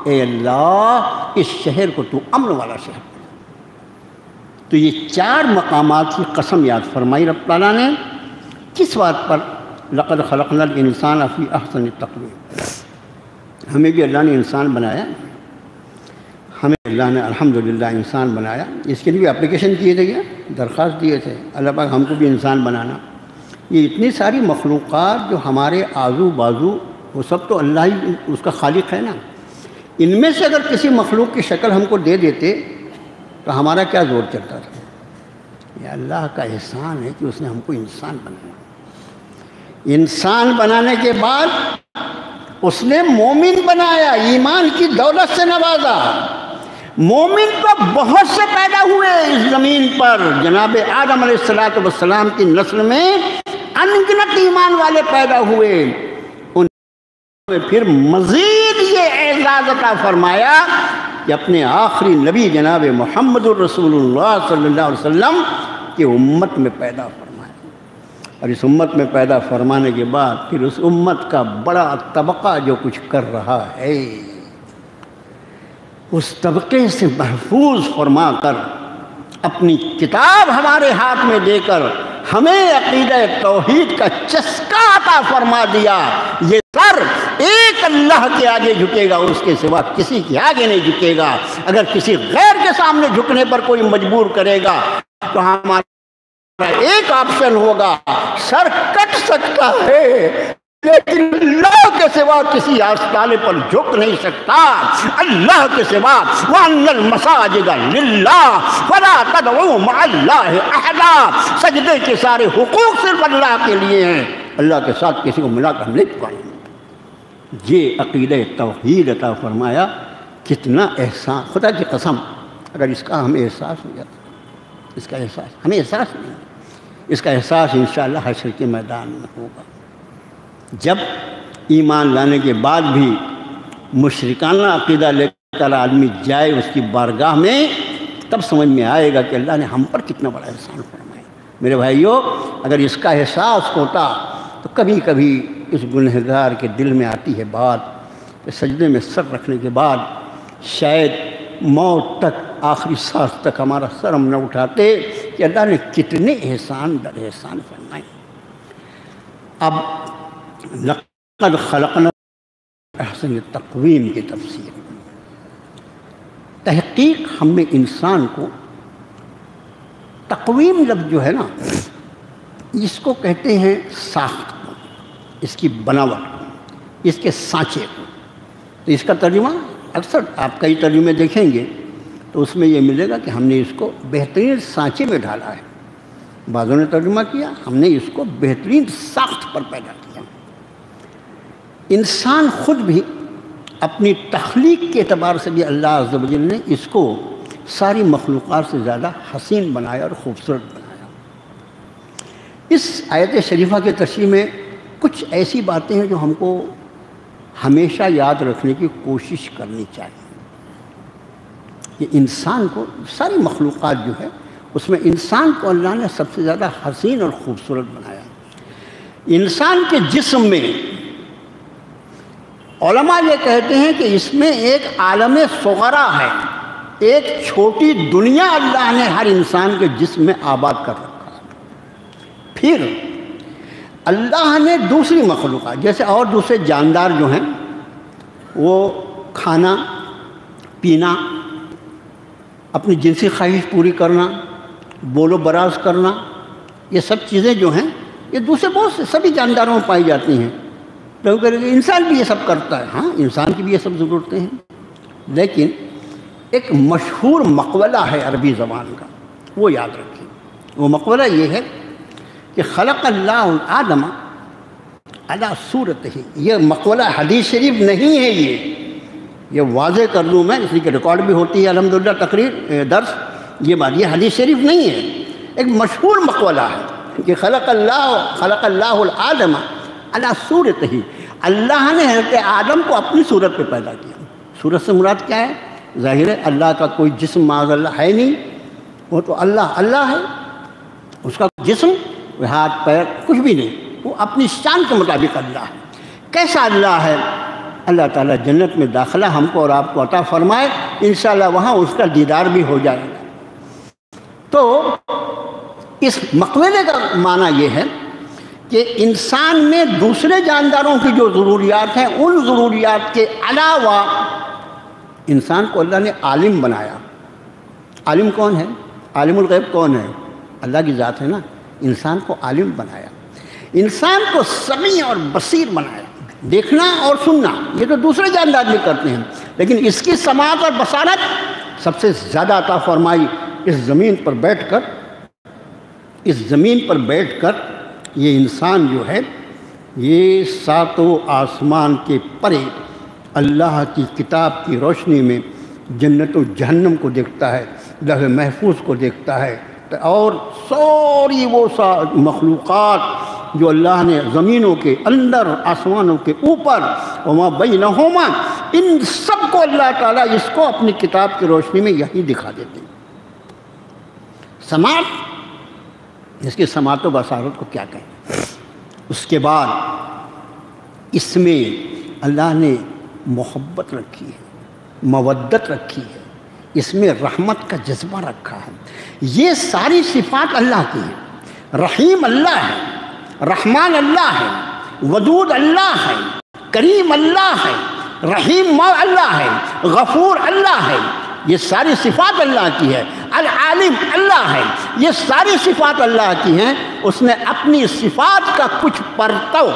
اے اللہ اس شہر کو تو امن والا شہر۔ تو یہ 4 مقامات کی قسم یاد فرمائی رب تعالیٰ نے، کس بات پر؟ لقد خلقنا الانسان فی احسن تقویم، ہمیں بھی اللہ نے انسان بنایا، ہمیں اللہ نے الحمدللہ انسان بنایا، اس کے لیے بھی اپلیکیشن کیے تھے، درخواست دیے تھے اللہ پاک ہم کو بھی انسان بنانا۔ یہ اتنی ساری مخلوقات جو ہمارے آزو بازو، وہ سب تو اللہ ہی اس کا خالق ہے نا، ان میں سے اگر کسی مخلوق کی شکل ہم کو دے دیتے تو ہمارا کیا زور چلتا تھا؟ یہ اللہ کا احسان ہے کہ اس نے ہم کو انسان بنایا۔ انسان بنانے کے بعد اس نے مومن بنایا، ایمان کی دولت سے نوازا۔ مومن تو بہت سے پیدا ہوئے اس زمین پر، جناب آدم علیہ السلام کی نسل میں ان گنت ایمان والے پیدا ہوئے، ان میں پھر مزید یہ اعزاز عطا فرمایا کہ اپنے آخری نبی جناب محمد الرسول اللہ صلی اللہ علیہ وسلم کی امت میں پیدا فرمایا، اور اس امت میں پیدا فرمانے کے بعد پھر اس امت کا بڑا طبقہ جو کچھ کر رہا ہے، اس طبقے سے محفوظ فرما کر اپنی کتاب ہمارے ہاتھ میں دے کر ہمیں عقیدہ توحید کا چسکا عطا فرما دیا۔ یہ سر ایک اللہ کے آگے جھکے گا، اس کے سوا کسی کے آگے نہیں جھکے گا۔ اگر کسی غیر کے سامنے جھکنے پر کوئی مجبور کرے گا تو ہمارا ایک آپشن ہوگا، سر کٹ سکتا ہے لیکن اللہ کے سوا کسی آستانے پر جھک نہیں سکتا۔ اللہ کے سوا وَأَنَّ الْمَسَاجِدَ لِلَّهِ فَلَا تَدْعُوا مَعَ اللَّهِ أَحَدًا، سجدے کے سارے حقوق صرف اللہ کے لیے ہیں، اللہ کے ساتھ کسی کو ملا کر نہیں پکاریں گے۔ یہ عقیدہ توحید عطا فرمایا، کتنا احسان، خدا کی قسم اگر اس کا ہمیں احساس ہو جاتا، اس کا احساس ہمیں احساس نہیں، اس کا احساس انشاءاللہ حشر کے میدان میں ہوگا، جب ایمان لانے کے بعد بھی مشرکانہ عقیدہ لے کر آدمی جائے اس کی بارگاہ میں، تب سمجھ میں آئے گا کہ اللہ نے ہم پر کتنا بڑا احسان فرمایا۔ میرے بھائیوں، اگر اس کا احساس ہوتا تو کبھی کبھی اس گنہگار کے دل میں آتی ہے بات کہ سجدے میں سر رکھنے کے بعد شاید موت تک، آخری سانس تک ہمارا سر ہم نہ اٹھاتے کہ اللہ نے کتنے احسان در احسان فرمائے۔ اب لقد خلقنا احسن تقویم کی تفسیر، تحقیق ہم نے انسان کو، تقویم لفظ جو ہے نا، اس کو کہتے ہیں ساخت کو، اس کی بناوٹ کو، اس کے سانچے کو۔ تو اس کا ترجمہ اکثر آپ کئی ترجمے دیکھیں گے تو اس میں یہ ملے گا کہ ہم نے اس کو بہترین سانچے میں ڈالا ہے۔ بعضوں نے ترجمہ کیا ہم نے اس کو بہترین ساخت پر پیدا کیا۔ انسان خود بھی اپنی تخلیق کے اعتبار سے بھی اللہ عز و جل نے اس کو ساری مخلوقات سے زیادہ حسین بنایا اور خوبصورت بنایا۔ اس آیت شریفہ کے تشریح میں کچھ ایسی باتیں ہیں جو ہم کو ہمیشہ یاد رکھنے کی کوشش کرنی چاہیے کہ انسان کو، ساری مخلوقات جو ہے اس میں انسان کو اللہ نے سب سے زیادہ حسین اور خوبصورت بنایا۔ انسان کے جسم میں علماء یہ کہتے ہیں کہ اس میں ایک عالم صغرا ہے، ایک چھوٹی دنیا اللہ نے ہر انسان کے جسم میں آباد کر رکھا ہے۔ پھر اللہ نے دوسری مخلوقات جیسے اور دوسرے جاندار جو ہیں وہ کھانا پینا، اپنی جنسی خواہش پوری کرنا، بول و براز کرنا، یہ سب چیزیں جو ہیں یہ دوسرے بہت سے سبھی جانداروں میں پائی جاتی ہیں۔ تو انسان بھی یہ سب کرتا ہے، ہاں انسان کی بھی یہ سب ضرورتیں ہیں، لیکن ایک مشہور مقولہ ہے عربی زبان کا، وہ یاد رکھیں۔ وہ مقولہ یہ ہے کہ خلق اللہ آدم علی صورتہ۔ یہ مقولہ حدیث شریف نہیں ہے، یہ واضح کر دوں میں، اس لیے کہ ریکارڈ بھی ہوتی ہے الحمدللہ تقریر درس، یہ بات یہ حدیث شریف نہیں ہے، ایک مشہور مقولہ ہے کہ خلق اللہ الآدم علی صورتہ۔ اللہ نے حضرت آدم کو اپنی صورت پہ پیدا کیا۔ صورت سے مراد کیا ہے؟ ظاہر ہے اللہ کا کوئی جسم معاذ اللہ ہے نہیں، وہ تو اللہ ہے، اس کا جسم ہاتھ پیر کچھ بھی نہیں، وہ اپنی شان کے مطابق اللہ ہے۔ کیسا اللہ ہے؟ اللہ تعالیٰ جنت میں داخلہ ہم کو اور آپ کو عطا فرمائے، انشاءاللہ وہاں اس کا دیدار بھی ہو جائے گا۔ تو اس مقولے کا معنی یہ ہے کہ انسان میں دوسرے جانداروں کی جو ضروریات ہیں، ان ضروریات کے علاوہ انسان کو اللہ نے عالم بنایا۔ عالم کون ہے؟ عالم الغیب کون ہے؟ اللہ کی ذات ہے نا۔ انسان کو عالم بنایا، انسان کو سمیع اور بصیر بنایا، دیکھنا اور سننا یہ تو دوسرے جاندار بھی کرتے ہیں، لیکن اس کی سماعت اور بصارت سب سے زیادہ عطا فرمائی۔ اس زمین پر بیٹھ کر یہ انسان جو ہے یہ ساتوں آسمان کے پرے اللہ کی کتاب کی روشنی میں جنت و جہنم کو دیکھتا ہے، لوح محفوظ کو دیکھتا ہے، اور ساری وہ مخلوقات جو اللہ نے زمینوں کے اندر، آسمانوں کے اوپر، وما بینہما، ان سب کو اللہ تعالیٰ اس کو اپنی کتاب کی روشنی میں یہی دکھا دیتے ہیں۔ سماعت، اس کی سماعت و بصارت کو کیا کہیں۔ اس کے بعد اس میں اللہ نے محبت رکھی ہے، مودت رکھی ہے، اس میں رحمت کا جذبہ رکھا ہے۔ یہ ساری صفات اللہ کی ہیں۔ رحیم اللہ ہے، رحمان اللہ ہے، ودود اللہ ہے، کریم اللہ ہے، رحیم اللہ ہے، غفور اللہ ہے، یہ ساری صفات اللہ کی ہے۔ العالم اللہ ہے، یہ ساری صفات اللہ کی ہیں۔ اس نے اپنی صفات کا کچھ پرتو،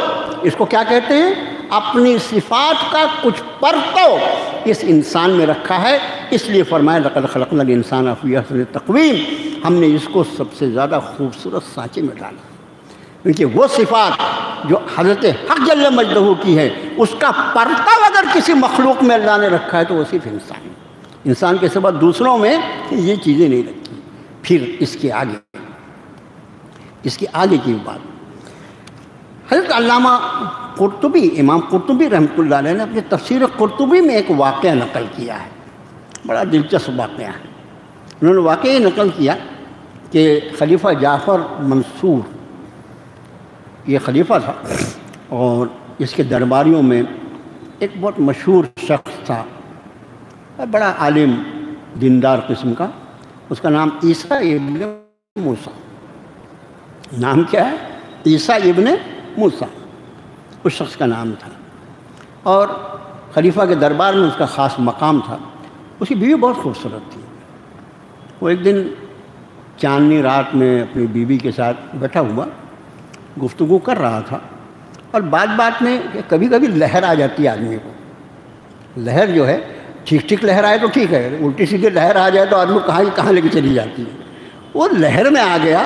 اس کو کیا کہتے ہیں؟ اپنی صفات کا کچھ پرتو اس انسان میں رکھا ہے، اس لیے فرمایا لقد خلقنا الانسان فی احسن تقویم، ہم نے اس کو سب سے زیادہ خوبصورت سانچے میں ڈالا، کیونکہ وہ صفات جو حضرت حق جل مجدہ کی ہے اس کا پرتو اگر کسی مخلوق میں اللہ نے رکھا ہے تو وہ صرف انسان ہے۔ انسان کے سوا دوسروں میں یہ چیزیں نہیں رکھی۔ پھر اس کے آگے کی بات، حضرت علامہ قرطبی، امام قرطبی رحمۃ اللہ علیہ نے اپنی تفسیر قرطبی میں ایک واقعہ نقل کیا ہے، بڑا دلچسپ واقعہ ہے۔ انہوں نے واقعہ نقل کیا کہ خلیفہ جعفر منصور یہ خلیفہ تھا، اور اس کے درباریوں میں ایک بہت مشہور شخص تھا، بڑا عالم دیندار قسم کا، اس کا نام عیسیٰ ابن موسیٰ، نام کیا ہے؟ عیسیٰ ابن موسیٰ، اس شخص کا نام تھا، اور خلیفہ کے دربار میں اس کا خاص مقام تھا۔ اس کی بیوی بہت خوبصورت تھی۔ وہ ایک دن چاندنی رات میں اپنی بیوی کے ساتھ بیٹھا ہوا گفتگو کر رہا تھا، اور بات بات میں کبھی کبھی لہر آ جاتی ہے آدمی کو۔ لہر جو ہے ٹھیک ٹھیک لہر آئے تو ٹھیک ہے، الٹی سیدھی لہر آ جائے تو آدمی کہاں لے کے چلی جاتی ہے۔ وہ لہر میں آ گیا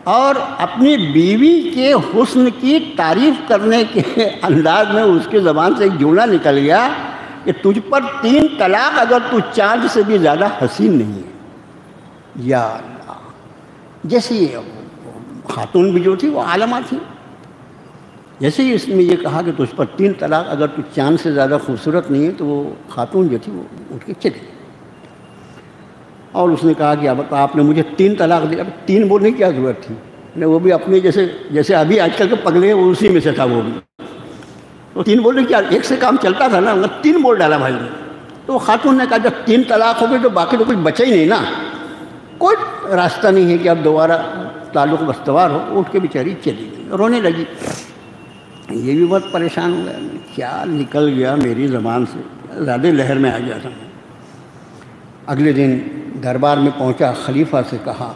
اور اپنی بیوی کے حسن کی تعریف کرنے کے انداز میں اس کی زبان سے ایک جملہ نکل گیا کہ تجھ پر 3 طلاق اگر تو چاند سے بھی زیادہ حسین نہیں ہے۔ یا اللہ، جیسے خاتون بھی جو تھی وہ عالمہ تھی، جیسے ہی اس نے یہ کہا کہ تجھ پر 3 طلاق اگر تو چاند سے زیادہ خوبصورت نہیں ہے، تو وہ خاتون جو تھی وہ اٹھ کے چلی گئی، اور اس نے کہا کہ اب آپ نے مجھے 3 طلاق دی، اب 3 بولنے کی کیا ضرورت تھی؟ وہ بھی اپنے جیسے ابھی آج کل کے پگلے وہ اسی میں سے تھا، وہ بھی تو 3 بولنے کی ایک سے کام چلتا تھا نا، 3 بول ڈالا بھائی نے۔ تو وہ خاتون نے کہا جب 3 طلاق ہو گئی تو باقی تو کچھ بچا ہی نہیں نا، کوئی راستہ نہیں ہے کہ اب دوبارہ تعلق استوار ہو۔ اٹھ کے بیچاری چلی گئی، رونے لگی۔ یہ بھی بہت پریشان ہو گیا، کیا نکل گیا میری زبان سے، زیادہ لہر میں آ گیا تھا۔ اگلے دن دربار میں پہنچا، خلیفہ سے کہا،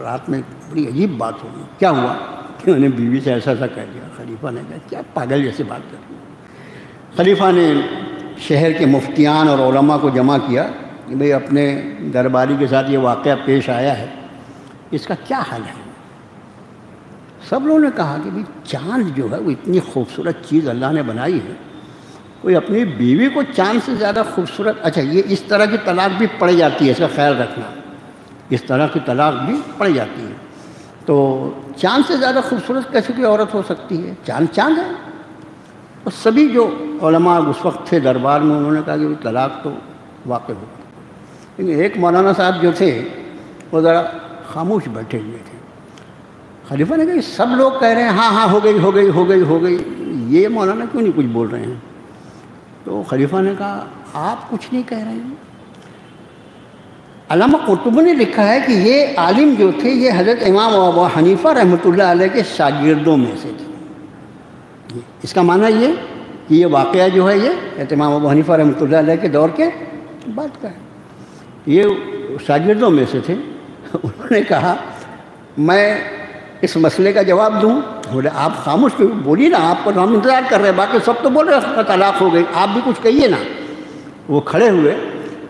رات میں بڑی عجیب بات ہوئی۔ کیا ہوا؟ کہ میں نے بیوی سے ایسا کہہ دیا۔ خلیفہ نے کہا کیا پاگل جیسے بات کر رہی ہے۔ خلیفہ نے شہر کے مفتیان اور علماء کو جمع کیا کہ بھئی اپنے درباری کے ساتھ یہ واقعہ پیش آیا ہے، اس کا کیا حل ہے؟ سب لوگوں نے کہا کہ بھئی چاند جو ہے وہ اتنی خوبصورت چیز اللہ نے بنائی ہے، کوئی اپنی بیوی کو چاند سے زیادہ خوبصورت، اچھا یہ اس طرح کی طلاق بھی پڑ جاتی ہے، اس کا خیال رکھنا، اس طرح کی طلاق بھی پڑ جاتی ہے۔ تو چاند سے زیادہ خوبصورت کیسے کوئی عورت ہو سکتی ہے؟ چاند چاند ہے۔ اور سبھی جو علماء اس وقت تھے دربار میں، انہوں نے کہا کہ طلاق تو واقع ہو، لیکن ایک مولانا صاحب جو تھے وہ ذرا خاموش بیٹھے ہوئے تھے۔ خلیفہ نے کہا سب لوگ کہہ رہے ہیں ہاں ہاں ہو گئی ہو گئی ہو گئی ہو گئی، یہ مولانا کیوں نہیں کچھ بول رہے ہیں؟ تو خلیفہ نے کہا آپ کچھ نہیں کہہ رہے ہیں۔ علامہ قرطبی نے لکھا ہے کہ یہ عالم جو تھے یہ حضرت امام ابو حنیفہ رحمۃ اللہ علیہ کے شاگردوں میں سے تھے۔ اس کا معنی یہ کہ یہ واقعہ جو ہے یہ حضرت امام ابو حنیفہ رحمۃ اللہ علیہ کے دور کے بعد کا ہے۔ یہ شاگردوں میں سے تھے۔ انہوں نے کہا میں اس مسئلے کا جواب دوں؟ بولے آپ خاموش کیوں؟ بولیے نا، آپ کو ہم انتظار کر رہے ہیں، باقی سب تو بول رہے ہیں طلاق ہو گئی، آپ بھی کچھ کہیے نا۔ وہ کھڑے ہوئے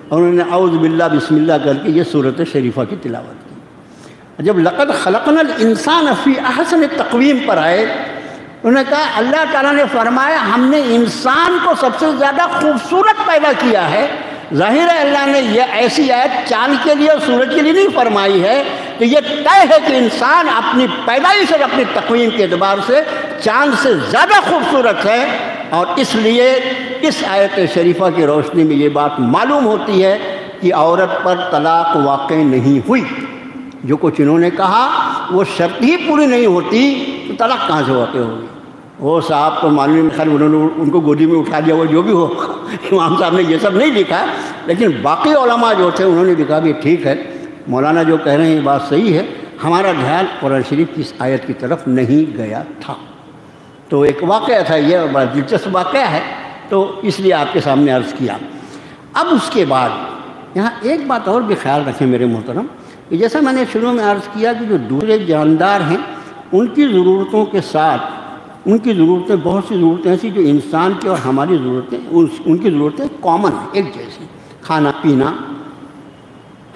اور انہوں نے اعوذ باللہ بسم اللہ کر کے یہ سورۃ شریفہ کی تلاوت کی۔ جب لقد خلقنا الانسان فی احسن تقویم پر آئے، انہوں نے کہا اللہ تعالیٰ نے فرمایا ہم نے انسان کو سب سے زیادہ خوبصورت پیدا کیا ہے۔ ظاہر ہے اللہ نے یہ ایسی آیت چاند کے لیے اور سورج کے لیے نہیں فرمائی ہے، کہ یہ طے ہے کہ انسان اپنی پیدائش اور اپنی تقویم کے اعتبار سے چاند سے زیادہ خوبصورت ہے، اور اس لیے اس آیت شریفہ کی روشنی میں یہ بات معلوم ہوتی ہے کہ عورت پر طلاق واقع نہیں ہوئی۔ جو کچھ انہوں نے کہا وہ شرط ہی پوری نہیں ہوتی تو طلاق کہاں سے واقع ہوگی؟ وہ صاحب تو معلوم خیر انہوں نے ان کو گودی میں اٹھا دیا، وہ جو بھی ہو، امام صاحب نے یہ سب نہیں لکھا، لیکن باقی علماء جو تھے انہوں نے بھی کہا بھی ٹھیک ہے، مولانا جو کہہ رہے ہیں یہ بات صحیح ہے، ہمارا دھیان قرآن شریف کی اس آیت کی طرف نہیں گیا تھا۔ تو ایک واقعہ تھا، یہ بڑا دلچسپ واقعہ ہے، تو اس لیے آپ کے سامنے عرض کیا۔ اب اس کے بعد یہاں ایک بات اور بھی خیال رکھیں میرے محترم، کہ جیسا میں نے شروع میں عرض کیا کہ جو دوسرے جاندار ہیں ان کی ضرورتوں کے ساتھ ان کی ضرورتیں، بہت سی ضرورتیں ایسی جو انسان کی اور ہماری ضرورتیں، ان کی ضرورتیں کامن ہیں، ایک جیسی، کھانا پینا،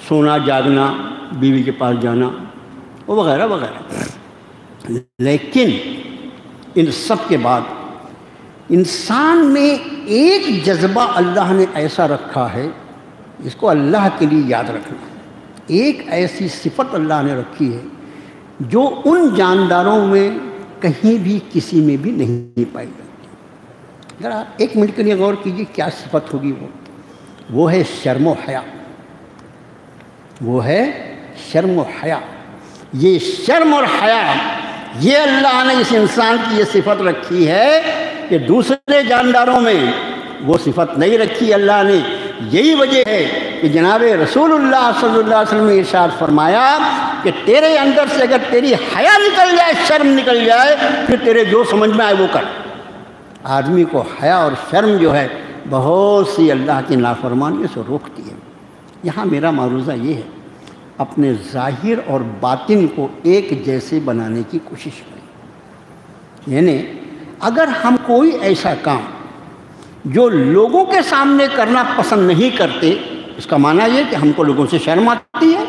سونا جاگنا، بیوی کے پاس جانا وغیرہ وغیرہ۔ لیکن ان سب کے بعد انسان میں ایک جذبہ اللہ نے ایسا رکھا ہے جس کو اللہ کے لیے یاد رکھنا، ایک ایسی صفت اللہ نے رکھی ہے جو ان جانداروں میں کہیں بھی کسی میں بھی نہیں پائی جاتی۔ ذرا ایک منٹ کے لیے غور کیجیے کیا صفت ہوگی وہ ہے شرم و حیا، وہ ہے شرم و حیا۔ یہ شرم اور حیا یہ اللہ نے اس انسان کی یہ صفت رکھی ہے کہ دوسرے جانداروں میں وہ صفت نہیں رکھی اللہ نے۔ یہی وجہ ہے کہ جناب رسول اللہ صلی اللہ علیہ وسلم نے ارشاد فرمایا کہ تیرے اندر سے اگر تیری حیا نکل جائے، شرم نکل جائے، پھر تیرے جو سمجھ میں آئے وہ کر۔ آدمی کو حیا اور شرم جو ہے بہت سی اللہ کی نافرمانیوں سے روکتی ہے۔ یہاں میرا معروضہ یہ ہے، اپنے ظاہر اور باطن کو ایک جیسے بنانے کی کوشش کریں۔ یعنی اگر ہم کوئی ایسا کام جو لوگوں کے سامنے کرنا پسند نہیں کرتے، اس کا معنی یہ کہ ہم کو لوگوں سے شرم آتی ہے،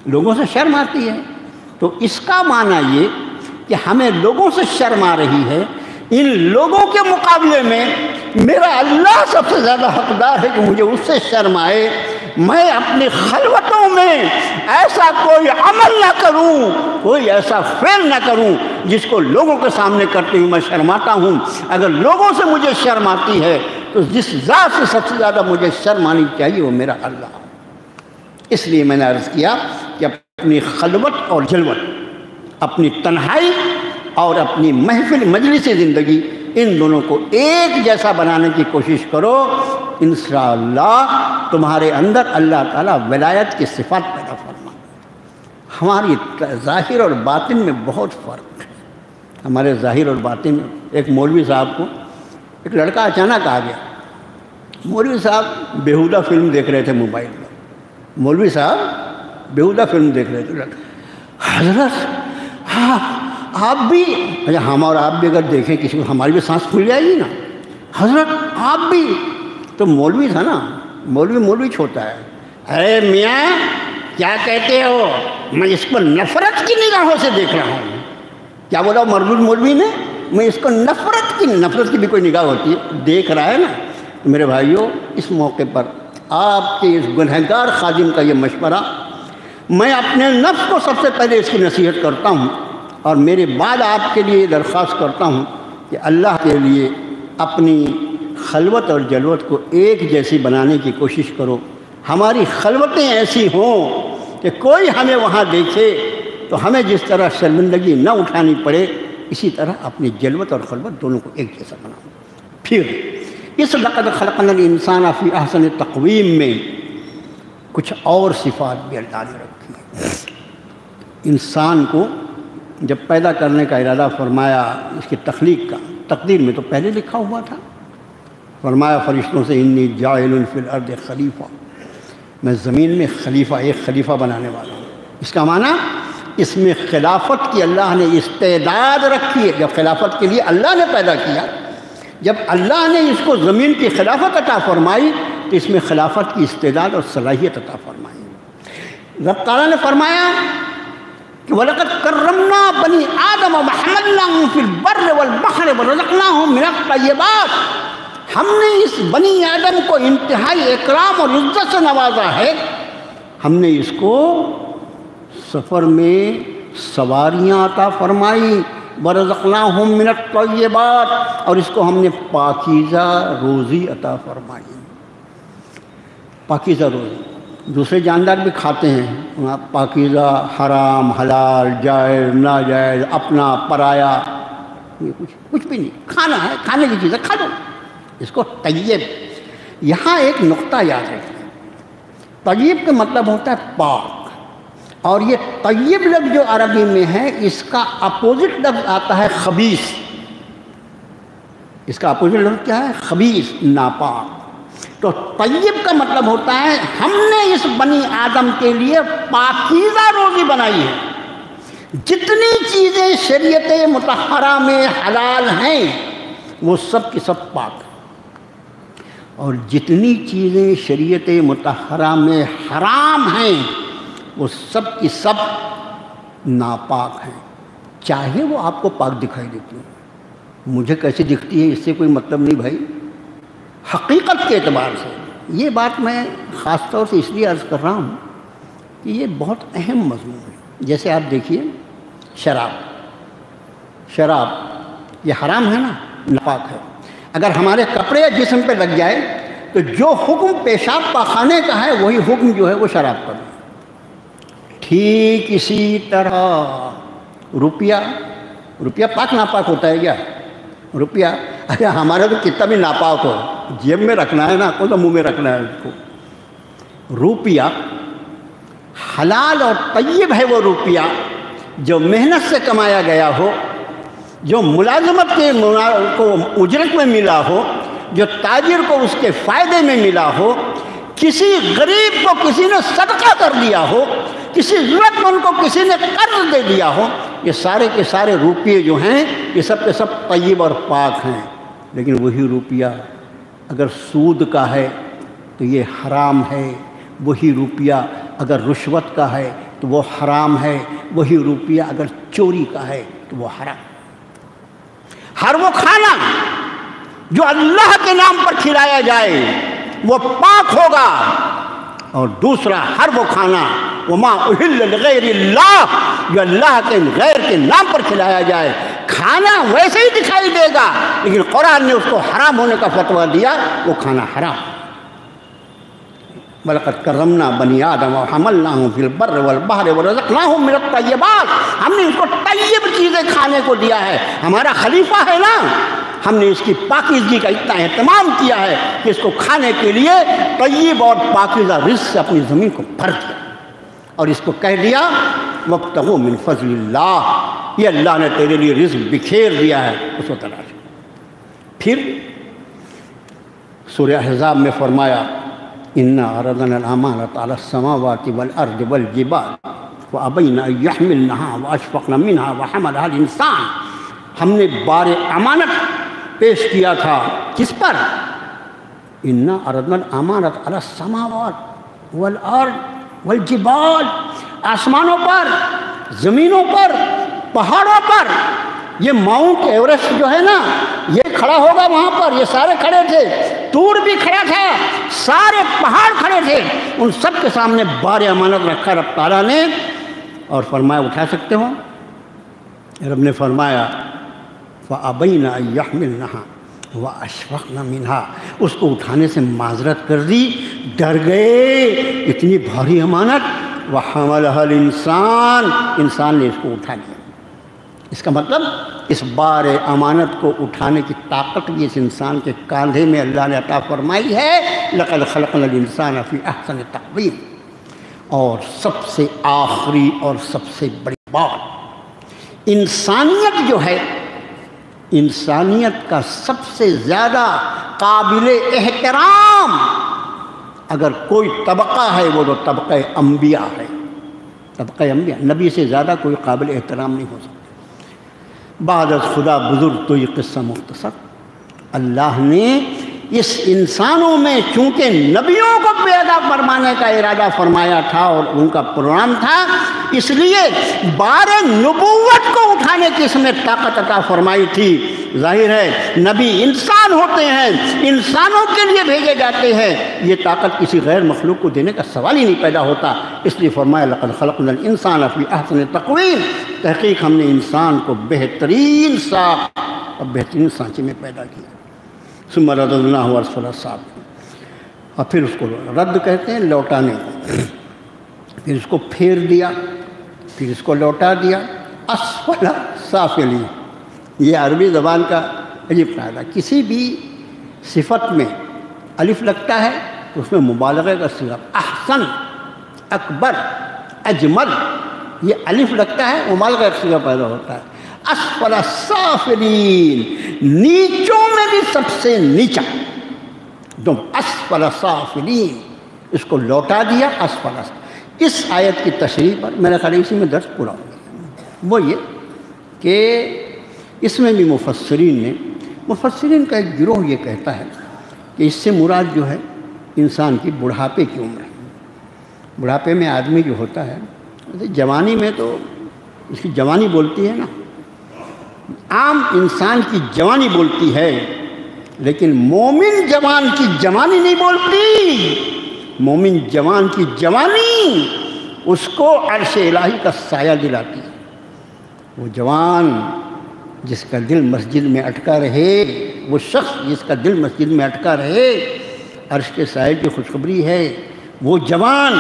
لوگوں سے شرم آتی ہے، تو اس کا معنی یہ کہ ہمیں لوگوں سے شرم آ رہی ہے، ان لوگوں کے مقابلے میں میرا اللہ سب سے زیادہ حقدار ہے کہ مجھے اس سے شرم آئے۔ میں اپنی خلوتوں میں ایسا کوئی عمل نہ کروں، کوئی ایسا فعل نہ کروں جس کو لوگوں کے سامنے کرتے ہوئے میں شرماتا ہوں۔ اگر لوگوں سے مجھے شرم آتی ہے تو جس ذات سے سب سے زیادہ مجھے شرم آنی چاہیے وہ میرا اللہ۔ اس لیے میں نے عرض کیا کہ اپنی خلوت اور جلوت، اپنی تنہائی اور اپنی محفل مجلس زندگی، ان دونوں کو ایک جیسا بنانے کی کوشش کرو، انشاءاللہ تمہارے اندر اللہ تعالیٰ ولایت کی صفات پیدا فرما۔ ہماری ظاہر اور باطن میں بہت فرق ہے۔ ہمارے ظاہر اور باطن میں ایک مولوی صاحب کو ایک لڑکا اچانک آ گیا۔ مولوی صاحب بیہودہ فلم دیکھ رہے تھے موبائل پر، مولوی صاحب بیہودہ فلم دیکھ رہے تھے۔ حضرت ہاں آپ بھی، اچھا ہم اور آپ بھی اگر دیکھیں کسی کو ہماری بھی سانس کھل جائے گی نا۔ حضرت آپ بھی، تو مولوی تھا نا، مولوی چھوٹا ہے۔ ارے میاں کیا کہتے ہو، میں اس کو نفرت کی نگاہوں سے دیکھ رہا ہوں۔ کیا بولا مردود مولوی نے؟ میں اس کو نفرت کی بھی کوئی نگاہ ہوتی ہے، دیکھ رہا ہے نا۔ میرے بھائیوں، اس موقع پر آپ کے اس گنہگار خادم کا یہ مشورہ، میں اپنے نفس کو سب سے پہلے اس کی نصیحت کرتا ہوں، اور میرے بعد آپ کے لیے درخواست کرتا ہوں کہ اللہ کے لیے اپنی خلوت اور جلوت کو ایک جیسی بنانے کی کوشش کرو۔ ہماری خلوتیں ایسی ہوں کہ کوئی ہمیں وہاں دیکھے تو ہمیں جس طرح شرمندگی نہ اٹھانی پڑے، اسی طرح اپنی جلوت اور خلوت دونوں کو ایک جیسا بناؤ۔ پھر اس لقد خلقنا الانسان فی احسن تقویم میں کچھ اور صفات بھی اللہ نے رکھی ہیں۔ انسان کو جب پیدا کرنے کا ارادہ فرمایا، اس کی تخلیق کا، تقدیر میں تو پہلے لکھا ہوا تھا۔ فرمایا فرشتوں سے انی جاعل فی الارض خلیفہ، میں زمین میں خلیفہ، ایک خلیفہ بنانے والا ہوں۔ اس کا معنی اس میں خلافت کی اللہ نے استعداد رکھی ہے۔ جب خلافت کے لیے اللہ نے پیدا کیا، جب اللہ نے اس کو زمین کی خلافت عطا فرمائی تو اس میں خلافت کی استعداد اور صلاحیت عطا فرمائی۔ رب تعالیٰ نے فرمایا کہ وَلَقَدْ كَرَّمْنَا بَنِي آدَمَ وَحَمَلْنَاهُمْ فِي الْبَرِّ وَالْبَحْرِ وَرَزَقْنَاهُمْ مِنَ الطَّيِّبَاتِ، ہم نے اس بنی آدم کو انتہائی اکرام اور عزت سے نوازا ہے۔ ہم نے اس کو سفر میں سواریاں عطا فرمائی، وَرَزَقْنَاهُمْ مِنَ الطَّيِّبَاتِ، اور اس کو ہم نے پاکیزہ روزی عطا فرمائی۔ پاکیزہ روزی دوسرے جاندار بھی کھاتے ہیں، پاکیزہ، حرام، حلال، جائز، ناجائز، اپنا، پرایا، یہ کچھ بھی نہیں، کھانا ہے، کھانے کی چیزیں کھا دو، اس کو طیب۔ یہاں ایک نقطہ یاد رکھیں، طیب کا مطلب ہوتا ہے پاک، اور یہ طیب لفظ جو عربی میں ہے اس کا اپوزٹ لفظ آتا ہے خبیث۔ اس کا اپوزٹ لفظ کیا ہے؟ خبیث، ناپاک۔ تو طیب کا مطلب ہوتا ہے ہم نے اس بنی آدم کے لیے پاکیزہ روزی بنائی ہے۔ جتنی چیزیں شریعت مطہرہ میں حلال ہیں وہ سب کی سب پاک ہیں، اور جتنی چیزیں شریعت مطہرہ میں حرام ہیں وہ سب کی سب ناپاک ہیں، چاہے وہ آپ کو پاک دکھائی دیتی ہوں۔ مجھے کیسی دکھتی ہے اس سے کوئی مطلب نہیں بھائی، حقیقت کے اعتبار سے یہ بات میں خاص طور سے اس لیے عرض کر رہا ہوں کہ یہ بہت اہم مضمون ہے۔ جیسے آپ دیکھیے شراب یہ حرام ہے نا، ناپاک ہے۔ اگر ہمارے کپڑے یا جسم پہ لگ جائے تو جو حکم پیشاب پاخانے کا ہے وہی حکم جو ہے وہ شراب کا ہے۔ ٹھیک اسی طرح روپیہ پاک ناپاک ہوتا ہے کیا؟ روپیہ ارے ہمارا تو کتنا بھی ناپاک ہو، جیب میں رکھنا ہے نا، کو تو منہ میں رکھنا ہے اس کو۔ روپیہ حلال اور طیب ہے وہ روپیہ جو محنت سے کمایا گیا ہو، جو ملازمت کو اجرت میں ملا ہو، جو تاجر کو اس کے فائدے میں ملا ہو، کسی غریب کو کسی نے صدقہ کر دیا ہو، کسی ضرورت مند کو کسی نے قرض دے دیا ہو، یہ سارے کے سارے روپیے جو ہیں یہ سب کے سب طیب اور پاک ہیں۔ لیکن وہی روپیہ اگر سود کا ہے تو یہ حرام ہے، وہی روپیہ اگر رشوت کا ہے تو وہ حرام ہے، وہی روپیہ اگر چوری کا ہے تو وہ حرام۔ ہر وہ کھانا جو اللہ کے نام پر کھلایا جائے وہ پاک ہوگا، اور دوسرا ہر وہ کھانا وما اہل لغیر اللہ جو اللہ کے غیر کے نام پر کھلایا جائے، کھانا ویسے ہی دکھائی دے گا لیکن قرآن نے اس کو حرام ہونے کا فتویٰ دیا، وہ کھانا حرام۔ وَلَقَدْ كَرَّمْنَا بَنِي آدَمَ وَحَمَلْنَاهُمْ فِي الْبَرِّ وَالْبَحْرِ وَرَزَقْنَاهُمْ مِنَ الطَّيِّبَاتِ، ہم نے اس کو طیب چیزیں کھانے کو دیا ہے، ہمارا خلیفہ ہے نا، ہم نے اس کی پاکیزگی کا اتنا اہتمام کیا ہے کہ اس کو کھانے کے لیے طیب اور پاکیزہ رزق سے اپنی زمین کو بھر دیا، اور اس کو کہہ دیا وَابْتَغُوا مِنْ فَضْلِ اللَّهِ، یہ اللہ نے تیرے لیے رزق بکھیر دیا ہے، اس کو تلاش۔ پھر سورہ احزاب میں فرمایا اِنَّا عَرَضْنَا الْأَمَانَةَ عَلَى السَّمَاوَاتِ وَالْأَرْضِ وَالْجِبَالِ وَأَبَيْنَ أَن يَحْمِلْنَهَا وَأَشْفَقْنَ مِنْهَا وَحَمَلَهَا الْإِنسَانُ، ہم نے بار امانت پیش کیا تھا کس پر؟ اِنَّا عَرَضْنَا الْأَمَانَةَ عَلَى السَّمَاوَاتِ وَالْأَرْضِ وَالْجِبَالِ، آسمانوں پر، زمینوں پر، پہاڑوں پر۔ یہ ماؤنٹ ایورسٹ جو ہے نا یہ کھڑا ہوگا وہاں پر، یہ سارے کھڑے تھے، طور بھی کھڑا تھا، سارے پہاڑ کھڑے تھے، ان سب کے سامنے بار امانت رکھا رب تعالیٰ نے، اور فرمایا اٹھا سکتے ہو؟ رب نے فرمایا فَأَبَيْنَ أَن يَحْمِلْنَهَا وَأَشْفَقْنَ مِنْهَا، اس کو اٹھانے سے معذرت کر دی، ڈر گئے، اتنی بھاری امانت، وَحَمَلَهَا الْإِنسَانُ، انسان نے اس کو اٹھا لیا۔ اس کا مطلب اس بار امانت کو اٹھانے کی طاقت بھی اس انسان کے کاندھے میں اللہ نے عطا فرمائی ہے۔ لَقَدْ خَلَقْنَا الْإِنسَانَ فِي أَحْسَنِ تَقْوِيمٍ۔ اور سب سے آخری اور سب سے بڑی بات، انسانیت جو ہے، انسانیت کا سب سے زیادہ قابل احترام اگر کوئی طبقہ ہے وہ تو طبقہ انبیاء ہے، طبقہ انبیاء، نبی سے زیادہ کوئی قابل احترام نہیں ہو سکتا۔ بعد از خدا بزرگ تو یہ قصہ مختصر، اللہ نے اس انسانوں میں چونکہ نبیوں کو پیدا فرمانے کا ارادہ فرمایا تھا اور ان کا پروگرام تھا، اس لیے بار نبوت کو اٹھانے کی اس میں طاقت عطا فرمائی تھی۔ ظاہر ہے نبی انسان ہوتے ہیں، انسانوں کے لیے بھیجے جاتے ہیں، یہ طاقت کسی غیر مخلوق کو دینے کا سوال ہی نہیں پیدا ہوتا، اس لیے فرمایا لَقَدْ خَلَقْنَا الْإِنسَانَ فِي أَحْسَنِ تَقْوِيمٍ، تحقیق ہم نے انسان کو بہترین ساخت اور بہترین سانچے میں پیدا کیا۔ ثم رددناہ اسفل سافلین، اور پھر اس کو رد کہتے ہیں لوٹانے کو، پھر اس کو پھیر دیا، پھر اس کو لوٹا دیا، اسفل سافلین۔ یہ عربی زبان کا عجیب قاعدہ، کسی بھی صفت میں الف لگتا ہے تو اس میں مبالغہ کا صیغہ، احسن، اکبر، اجمل، یہ الف لگتا ہے مبالغہ کا صیغہ پیدا ہوتا ہے۔ اسفل سافلین، نیچوں میں بھی سب سے نیچا، تم اسفل سافلین، اس کو لوٹا دیا اسفل۔ اس آیت کی تشریح پر میرا خیال اسی میں درس پورا ہو گیا، وہ یہ کہ اس میں بھی مفسرین کا ایک گروہ یہ کہتا ہے کہ اس سے مراد جو ہے انسان کی بڑھاپے کی عمر ہے۔ بڑھاپے میں آدمی جو ہوتا ہے، جوانی میں تو اس کی جوانی بولتی ہے نا، عام انسان کی جوانی بولتی ہے، لیکن مومن جوان کی جوانی نہیں بولتی۔ مومن جوان کی جوانی اس کو عرش الہی کا سایہ دلاتی ہے۔ وہ جوان جس کا دل مسجد میں اٹکا رہے، وہ شخص جس کا دل مسجد میں اٹکا رہے، عرش کے سائے کی خوشخبری ہے۔ وہ جوان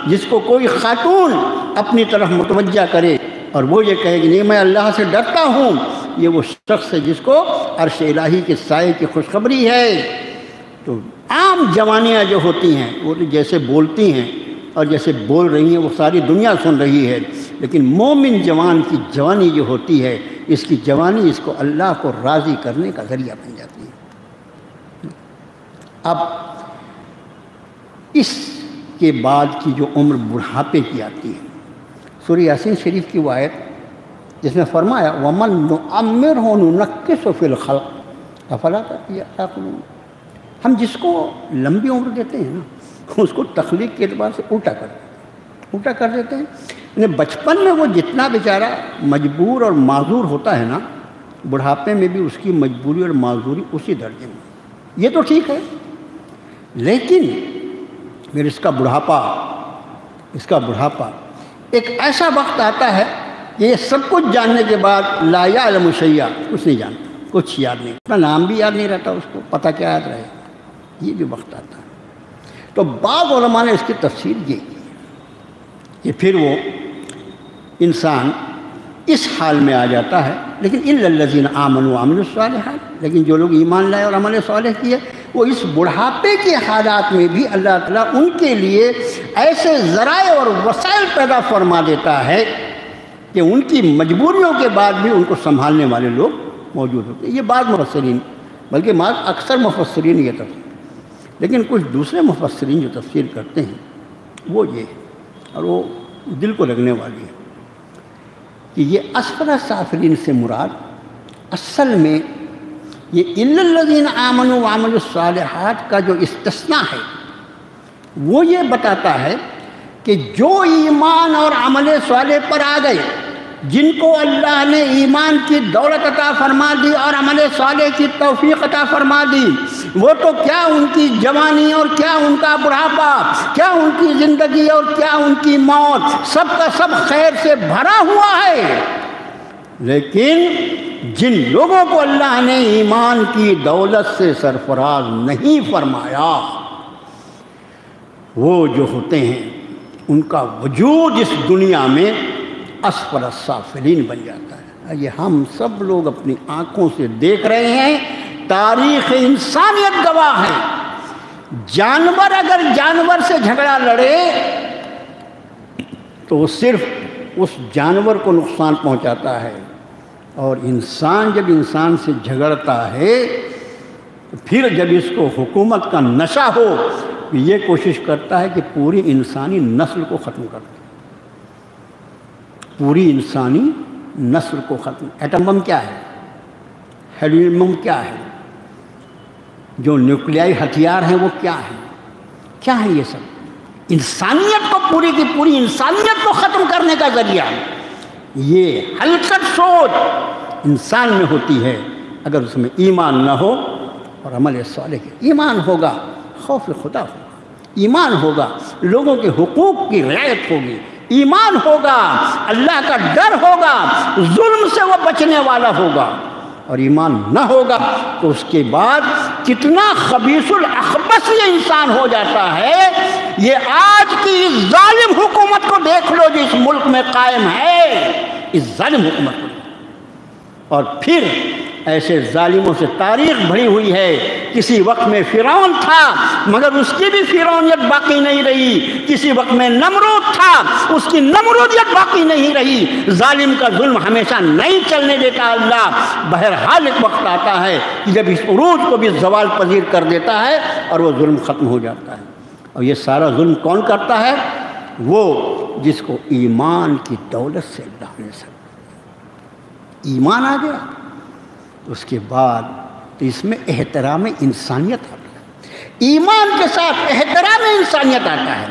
جس کو کوئی خاتون اپنی طرف متوجہ کرے اور وہ یہ کہے کہ نہیں میں اللہ سے ڈرتا ہوں، یہ وہ شخص ہے جس کو عرش الہی کے سائے کی خوشخبری ہے۔ تو عام جوانیاں جو ہوتی ہیں وہ تو جیسے بولتی ہیں اور جیسے بول رہی ہیں وہ ساری دنیا سن رہی ہے، لیکن مومن جوان کی جوانی جو ہوتی ہے، اس کی جوانی اس کو اللہ کو راضی کرنے کا ذریعہ بن جاتی ہے۔ اب اس کے بعد کی جو عمر بڑھاپے کی آتی ہے، سورہ یاسین شریف کی وہ آیت جس میں فرمایا وَمَن نُعَمِّرْهُ نُنَكِّسُ فِي الْخَلْقِ أَفَلَا تَعْقِلُونَ، ہم جس کو لمبی عمر دیتے ہیں نا، اس کو تخلیق کے اعتبار سے الٹا کر دیتے ہیں۔ یعنی بچپن میں وہ جتنا بیچارہ مجبور اور معذور ہوتا ہے نا، بڑھاپے میں بھی اس کی مجبوری اور معذوری اسی درجے میں۔ یہ تو ٹھیک ہے، لیکن پھر اس کا بڑھاپا ایک ایسا وقت آتا ہے کہ یہ سب کچھ جاننے کے بعد لا یعلم شیئا، کچھ نہیں جانتا، کچھ یاد نہیں، اپنا نام بھی یاد نہیں رہتا اس کو، پتہ کیا یاد رہے، یہ بھی وقت آتا ہے۔ تو بعض علماء نے اس کی تفسیر یہ کی کہ پھر وہ انسان اس حال میں آ جاتا ہے، لیکن الا الذین آمنوا وعملوا الصالحات، لیکن جو لوگ ایمان لائے اور عمل صالح کیے، وہ اس بڑھاپے کے حالات میں بھی اللہ تعالیٰ ان کے لیے ایسے ذرائع اور وسائل پیدا فرما دیتا ہے کہ ان کی مجبوریوں کے بعد بھی ان کو سنبھالنے والے لوگ موجود ہوتے ہیں۔ یہ بعض مفسرین، بلکہ اکثر مفسرین یہ تفسیر، لیکن کچھ دوسرے مفسرین جو تفسیر کرتے ہیں وہ یہ ہے، اور وہ دل کو لگنے والی ہے، کہ یہ اسفل سافلین سے مراد اصل میں یہ الا الذین آمنوا وعملوا الصالحات کا جو استثناء ہے وہ یہ بتاتا ہے کہ جو ایمان اور عمل صالح پر آ گئے، جن کو اللہ نے ایمان کی دولت عطا فرما دی اور عمل صالح کی توفیق عطا فرما دی، وہ تو کیا ان کی جوانی اور کیا ان کا بڑھاپا، کیا ان کی زندگی اور کیا ان کی موت، سب کا سب خیر سے بھرا ہوا ہے۔ لیکن جن لوگوں کو اللہ نے ایمان کی دولت سے سرفراز نہیں فرمایا، وہ جو ہوتے ہیں ان کا وجود اس دنیا میں اسفل السافلین بن جاتا ہے۔ یہ ہم سب لوگ اپنی آنکھوں سے دیکھ رہے ہیں، تاریخ انسانیت گواہ ہے۔ جانور اگر جانور سے جھگڑا لڑے تو وہ صرف اس جانور کو نقصان پہنچاتا ہے، اور انسان جب انسان سے جھگڑتا ہے تو پھر جب اس کو حکومت کا نشہ ہو، یہ کوشش کرتا ہے کہ پوری انسانی نسل کو ختم کر دے، پوری انسانی نسل کو ختم۔ ایٹم بم کیا ہے، ہیلیم بم کیا ہے، جو نیوکلیائی ہتھیار ہیں وہ کیا ہے یہ سب انسانیت کو، پوری کی پوری انسانیت کو ختم کرنے کا ذریعہ ہے۔ یہ ہلکت سوچ انسان میں ہوتی ہے اگر اس میں ایمان نہ ہو اور عمل صالح کے۔ ایمان ہوگا خوف خدا ہوگا، ایمان ہوگا لوگوں کے حقوق کی رعایت ہوگی، ایمان ہوگا اللہ کا ڈر ہوگا، ظلم سے وہ بچنے والا ہوگا، اور ایمان نہ ہوگا تو اس کے بعد کتنا خبیث الاخبث یہ انسان ہو جاتا ہے۔ یہ آج کی اس ظالم حکومت کو دیکھ لو جو اس ملک میں قائم ہے، اس ظالم حکومت کو، اور پھر ایسے ظالموں سے تاریخ بھری ہوئی ہے۔ کسی وقت میں فرعون تھا مگر اس کی بھی فرعونیت باقی نہیں رہی، کسی وقت میں نمرود تھا اس کی نمرودیت باقی نہیں رہی۔ ظالم کا ظلم ہمیشہ نہیں چلنے دیتا اللہ، بہرحال ایک وقت آتا ہے کہ جب اس عروج کو بھی زوال پذیر کر دیتا ہے اور وہ ظلم ختم ہو جاتا ہے۔ اور یہ سارا ظلم کون کرتا ہے؟ وہ جس کو ایمان کی دولت سے اللہ نے سب ایمان آ گیا، اس کے بعد تو اس میں احترام انسانیت آتا ہے، ایمان کے ساتھ احترام انسانیت آتا ہے۔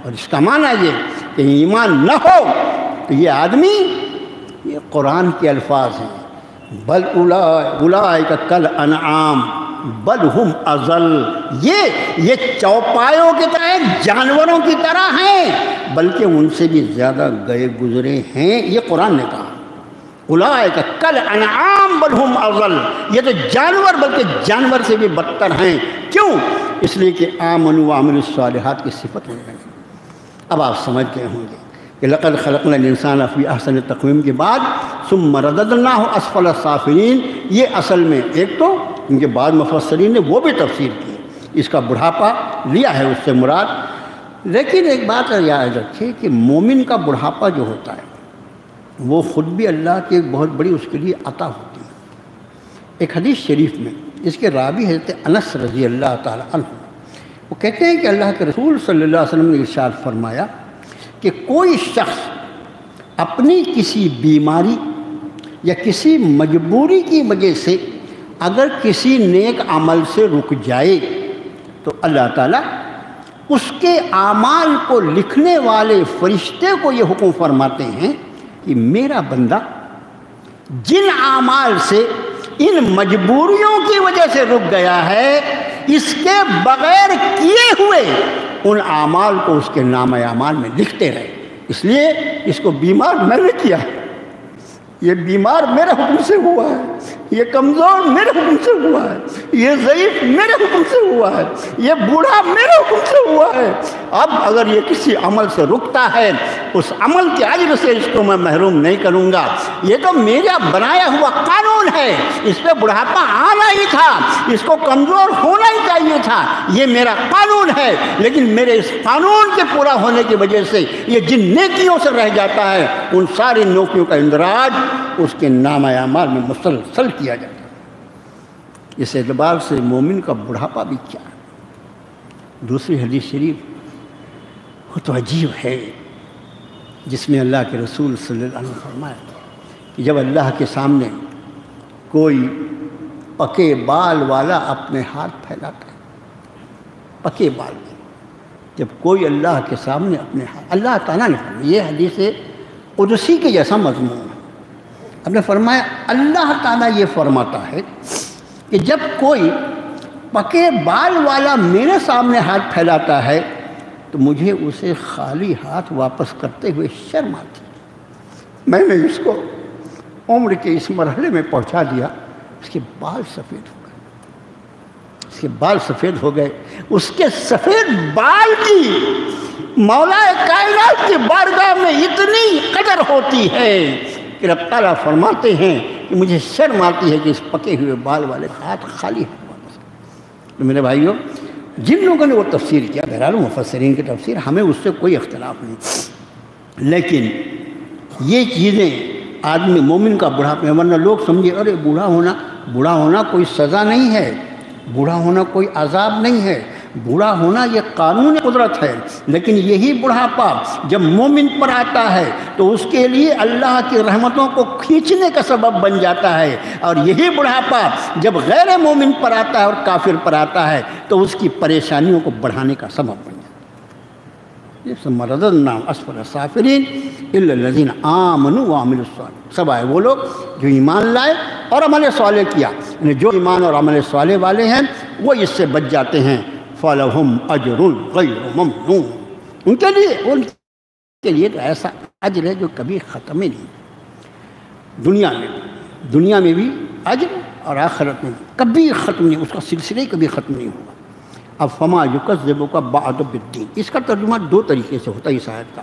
اور اس کا معنی یہ کہ ایمان نہ ہو تو یہ آدمی، یہ قرآن کے الفاظ ہیں، بل اولئک کالانعام بل ہم اضل، یہ چوپایوں کی طرح، جانوروں کی طرح ہیں، بلکہ ان سے بھی زیادہ گئے گزرے ہیں۔ یہ قرآن نے کہا اولئک کالانعام بل ہم اضل، یہ تو جانور بلکہ جانور سے بھی بدتر ہیں۔ کیوں؟ اس لیے کہ آمنوا وعملوا الصالحات کی صفت ہو گئی۔ اب آپ سمجھ گئے ہوں گے کہ لقد خلقنا الانسان فی احسن تقویم کے بعد ثم رددناہ اسفل السافلین، یہ اصل میں ایک تو ان کے بعد مفسرین نے وہ بھی تفسیر کی، اس کا بڑھاپا لیا ہے اس سے مراد۔ لیکن ایک بات یاد رکھیں کہ مومن کا بڑھاپا جو ہوتا ہے وہ خود بھی اللہ کی ایک بہت بڑی اس کے لیے عطا ہوتی ہے۔ ایک حدیث شریف میں اس کے راوی حضرت انس رضی اللہ تعالی عنہ، وہ کہتے ہیں کہ اللہ کے رسول صلی اللہ علیہ وسلم نے ارشاد فرمایا کہ کوئی شخص اپنی کسی بیماری یا کسی مجبوری کی وجہ سے اگر کسی نیک عمل سے رک جائے تو اللہ تعالیٰ اس کے اعمال کو لکھنے والے فرشتے کو یہ حکم فرماتے ہیں کہ میرا بندہ جن اعمال سے ان مجبوریوں کی وجہ سے رک گیا ہے، اس کے بغیر کیے ہوئے ان اعمال کو اس کے نامہ اعمال میں لکھتے رہے۔ اس لیے اس کو بیمار میں نے کیا ہے، یہ بیمار میرے حکم سے ہوا ہے، یہ کمزور میرے حکم سے ہوا ہے، یہ ضعیف میرے حکم سے ہوا ہے، یہ بوڑھا میرے حکم سے ہوا ہے۔ اب اگر یہ کسی عمل سے رکتا ہے، اس عمل کے اجر سے اس کو میں محروم نہیں کروں گا۔ یہ تو میرا بنایا ہوا قانون ہے، اس پہ بڑھاپا آنا ہی تھا، اس کو کمزور ہونا ہی چاہیے تھا، یہ میرا قانون ہے۔ لیکن میرے اس قانون کے پورا ہونے کی وجہ سے یہ جن نیکیوں سے رہ جاتا ہے، ان ساری نیکیوں کا اندراج اس کے نامہ اعمال میں مسلسل کیا جاتا ہے۔ اس اعتبار سے مومن کا بڑھاپا بھی کیا ہے۔ دوسری حدیث شریف وہ تو عجیب ہے، جس میں اللہ کے رسول صلی اللہ علیہ وسلم فرمایا کہ جب اللہ کے سامنے کوئی پکے بال والا اپنے ہاتھ پھیلاتا ہے، پکے بال میں جب کوئی اللہ کے سامنے اپنے ہاتھ، اللہ تعالیٰ نے فرمایا، یہ حدیث قدسی کے جیسا مضمون ہے، اب نے فرمایا اللہ تعالیٰ یہ فرماتا ہے کہ جب کوئی پکے بال والا میرے سامنے ہاتھ پھیلاتا ہے تو مجھے اسے خالی ہاتھ واپس کرتے ہوئے شرم آتی ہے۔ میں نے اس کو عمر کے اس مرحلے میں پہنچا دیا، اس کے بال سفید ہو گئے، اس کے بال سفید ہو گئے، اس کے سفید بال کی مولا کائنات کی بارگاہ میں اتنی قدر ہوتی ہے کہ رب تعالیٰ فرماتے ہیں کہ مجھے شرم آتی ہے کہ اس پکے ہوئے بال والے ہاتھ خالی ہے واپس۔ تو میرے بھائیوں، جن لوگوں نے وہ تفسیر کیا، بہرحال مفسرین کی تفسیر، ہمیں اس سے کوئی اختلاف نہیں، لیکن یہ چیزیں آدمی مومن کا بڑھاپے، ورنہ لوگ سمجھے ارے بوڑھا ہونا کوئی سزا نہیں ہے، بوڑھا ہونا کوئی عذاب نہیں ہے، بوڑھا ہونا یہ قانون قدرت ہے۔ لیکن یہی بڑھاپا جب مومن پر آتا ہے تو اس کے لیے اللہ کی رحمتوں کو کھینچنے کا سبب بن جاتا ہے، اور یہی بڑھاپا جب غیر مومن پر آتا ہے اور کافر پر آتا ہے تو اس کی پریشانیوں کو بڑھانے کا سبب بن جاتا ہے۔ ثم رددنا اسفل السافلین الا الذین آمنوا وعملوا الصالحات، سب آئے وہ لوگ جو ایمان لائے اور عمل صالح کیا، یعنی جو ایمان اور عمل صالح والے ہیں وہ اس سے بچ جاتے ہیں۔ فَلَهُمْ أَجْرٌ غَيْرُ مَمْنُونٍ، ان کے لیے تو ایسا اجر ہے جو کبھی ختم ہی نہیں، دنیا میں بھی اجر اور آخرت میں بھی کبھی ختم نہیں، اس کا سلسلہ کبھی ختم نہیں ہوگا۔ اب فما یکذبک بعد بالدین، اس کا ترجمہ دو طریقے سے ہوتا ہے اس آیت کا۔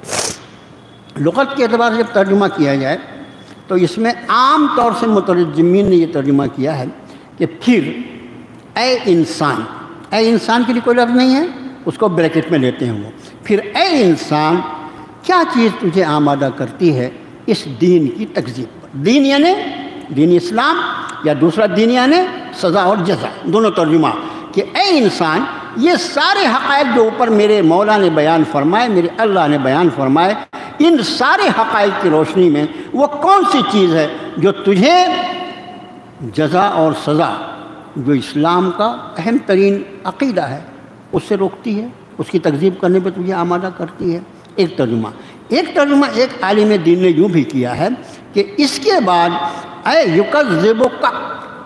لغت کے اعتبار سے جب ترجمہ کیا جائے تو اس میں عام طور سے مترجمین نے یہ ترجمہ کیا ہے کہ پھر اے انسان، اے انسان کے لیے کوئی لفظ نہیں ہے، اس کو بریکٹ میں لیتے ہیں وہ، پھر اے انسان کیا چیز تجھے آمادہ کرتی ہے اس دین کی تکذیب پر۔ دین یعنی دین اسلام، یا دوسرا دین یعنی سزا اور جزا، دونوں ترجمہ، کہ اے انسان یہ سارے حقائق جو اوپر میرے مولا نے بیان فرمائے، میرے اللہ نے بیان فرمائے، ان سارے حقائق کی روشنی میں وہ کون سی چیز ہے جو تجھے جزا اور سزا، جو اسلام کا اہم ترین عقیدہ ہے، اس سے روکتی ہے، اس کی تکذیب کرنے پہ تجھے آمادہ کرتی ہے۔ ایک ترجمہ ایک عالم دین نے یوں بھی کیا ہے کہ اس کے بعد اے یکذبک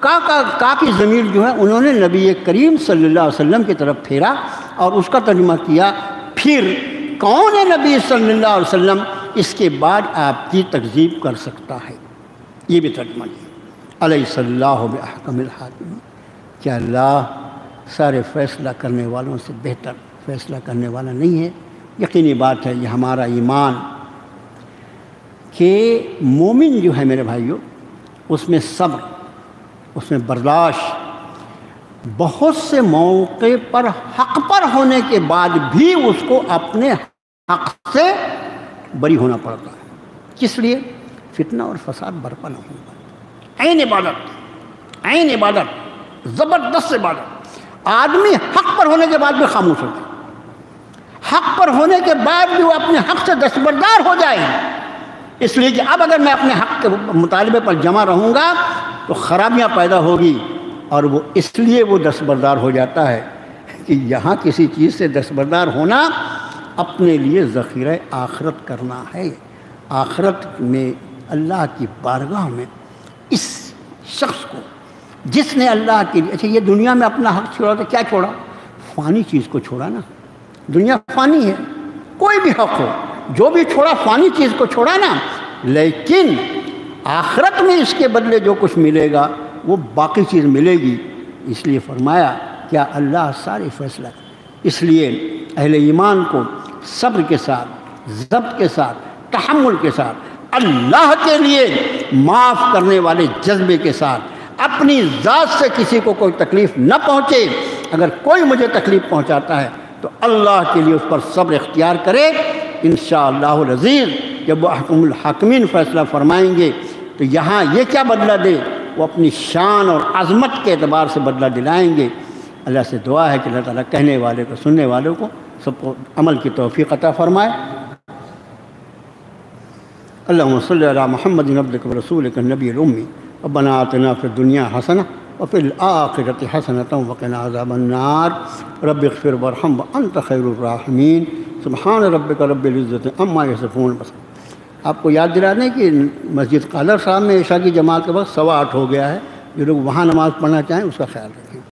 کا کی ضمیر جو ہے انہوں نے نبی کریم صلی اللہ علیہ وسلم کی طرف پھیرا اور اس کا ترجمہ کیا پھر کون ہے نبی صلی اللہ علیہ وسلم اس کے بعد آپ کی تکذیب کر سکتا ہے، یہ بھی ترجمہ کیا۔ الیس اللہ بأحکم الحاکمین، کیا اللہ سارے فیصلہ کرنے والوں سے بہتر فیصلہ کرنے والا نہیں ہے؟ یقینی بات ہے، یہ ہمارا ایمان کہ مومن جو ہے میرے بھائیوں، اس میں صبر، اس میں برداشت، بہت سے موقع پر حق پر ہونے کے بعد بھی اس کو اپنے حق سے بری ہونا پڑتا ہے۔ کس لیے؟ فتنہ اور فساد برپا نہ ہونے پائے۔ عین عبادت، زبردست عبادت، آدمی حق پر ہونے کے بعد بھی خاموش ہو جائے، حق پر ہونے کے بعد بھی وہ اپنے حق سے دستبردار ہو جائے، اس لیے کہ اب اگر میں اپنے حق کے مطالبے پر جمع رہوں گا تو خرابیاں پیدا ہوگی، اور وہ اس لیے وہ دستبردار ہو جاتا ہے کہ یہاں کسی چیز سے دستبردار ہونا اپنے لیے ذخیرہ آخرت کرنا ہے۔ آخرت میں اللہ کی بارگاہ میں اس شخص کو جس نے اللہ کے لیے، اچھا یہ دنیا میں اپنا حق چھوڑا تو کیا چھوڑا؟ فانی چیز کو چھوڑا نا، دنیا فانی ہے، کوئی بھی حق ہو جو بھی چھوڑا فانی چیز کو چھوڑا نا، لیکن آخرت میں اس کے بدلے جو کچھ ملے گا وہ باقی چیز ملے گی۔ اس لیے فرمایا کیا اللہ سارے فیصلہ، اس لیے اہل ایمان کو صبر کے ساتھ، ضبط کے ساتھ، تحمل کے ساتھ، اللہ کے لیے معاف کرنے والے جذبے کے ساتھ، اپنی ذات سے کسی کو کوئی تکلیف نہ پہنچے، اگر کوئی مجھے تکلیف پہنچاتا ہے تو اللہ کے لیے اس پر صبر اختیار کرے۔ انشاءاللہ العزیز جب وہ احکم الحاکمین فیصلہ فرمائیں گے تو یہاں یہ کیا بدلہ دے، وہ اپنی شان اور عظمت کے اعتبار سے بدلہ دلائیں گے۔ اللہ سے دعا ہے کہ اللہ تعالیٰ کہنے والے کو، سننے والوں کو سب کو عمل کی توفیق عطا فرمائے۔ اللہم صلی علی محمد عبدک ورسولک النبی الامی، ربنا آتنا فی الدنیا حسنہ وفی الآخرۃ حسنۃ وقنا عذاب النار، رب اغفر وارحم وانت خیر الراحمین، سبحان ربک رب العزت عما یصفون۔ بس آپ کو یاد دلا دیں کہ مسجد قادر صاحب میں عشاء کی جماعت کے وقت 8:15 ہو گیا ہے، جو لوگ وہاں نماز پڑھنا چاہیں اس کا خیال رکھیں۔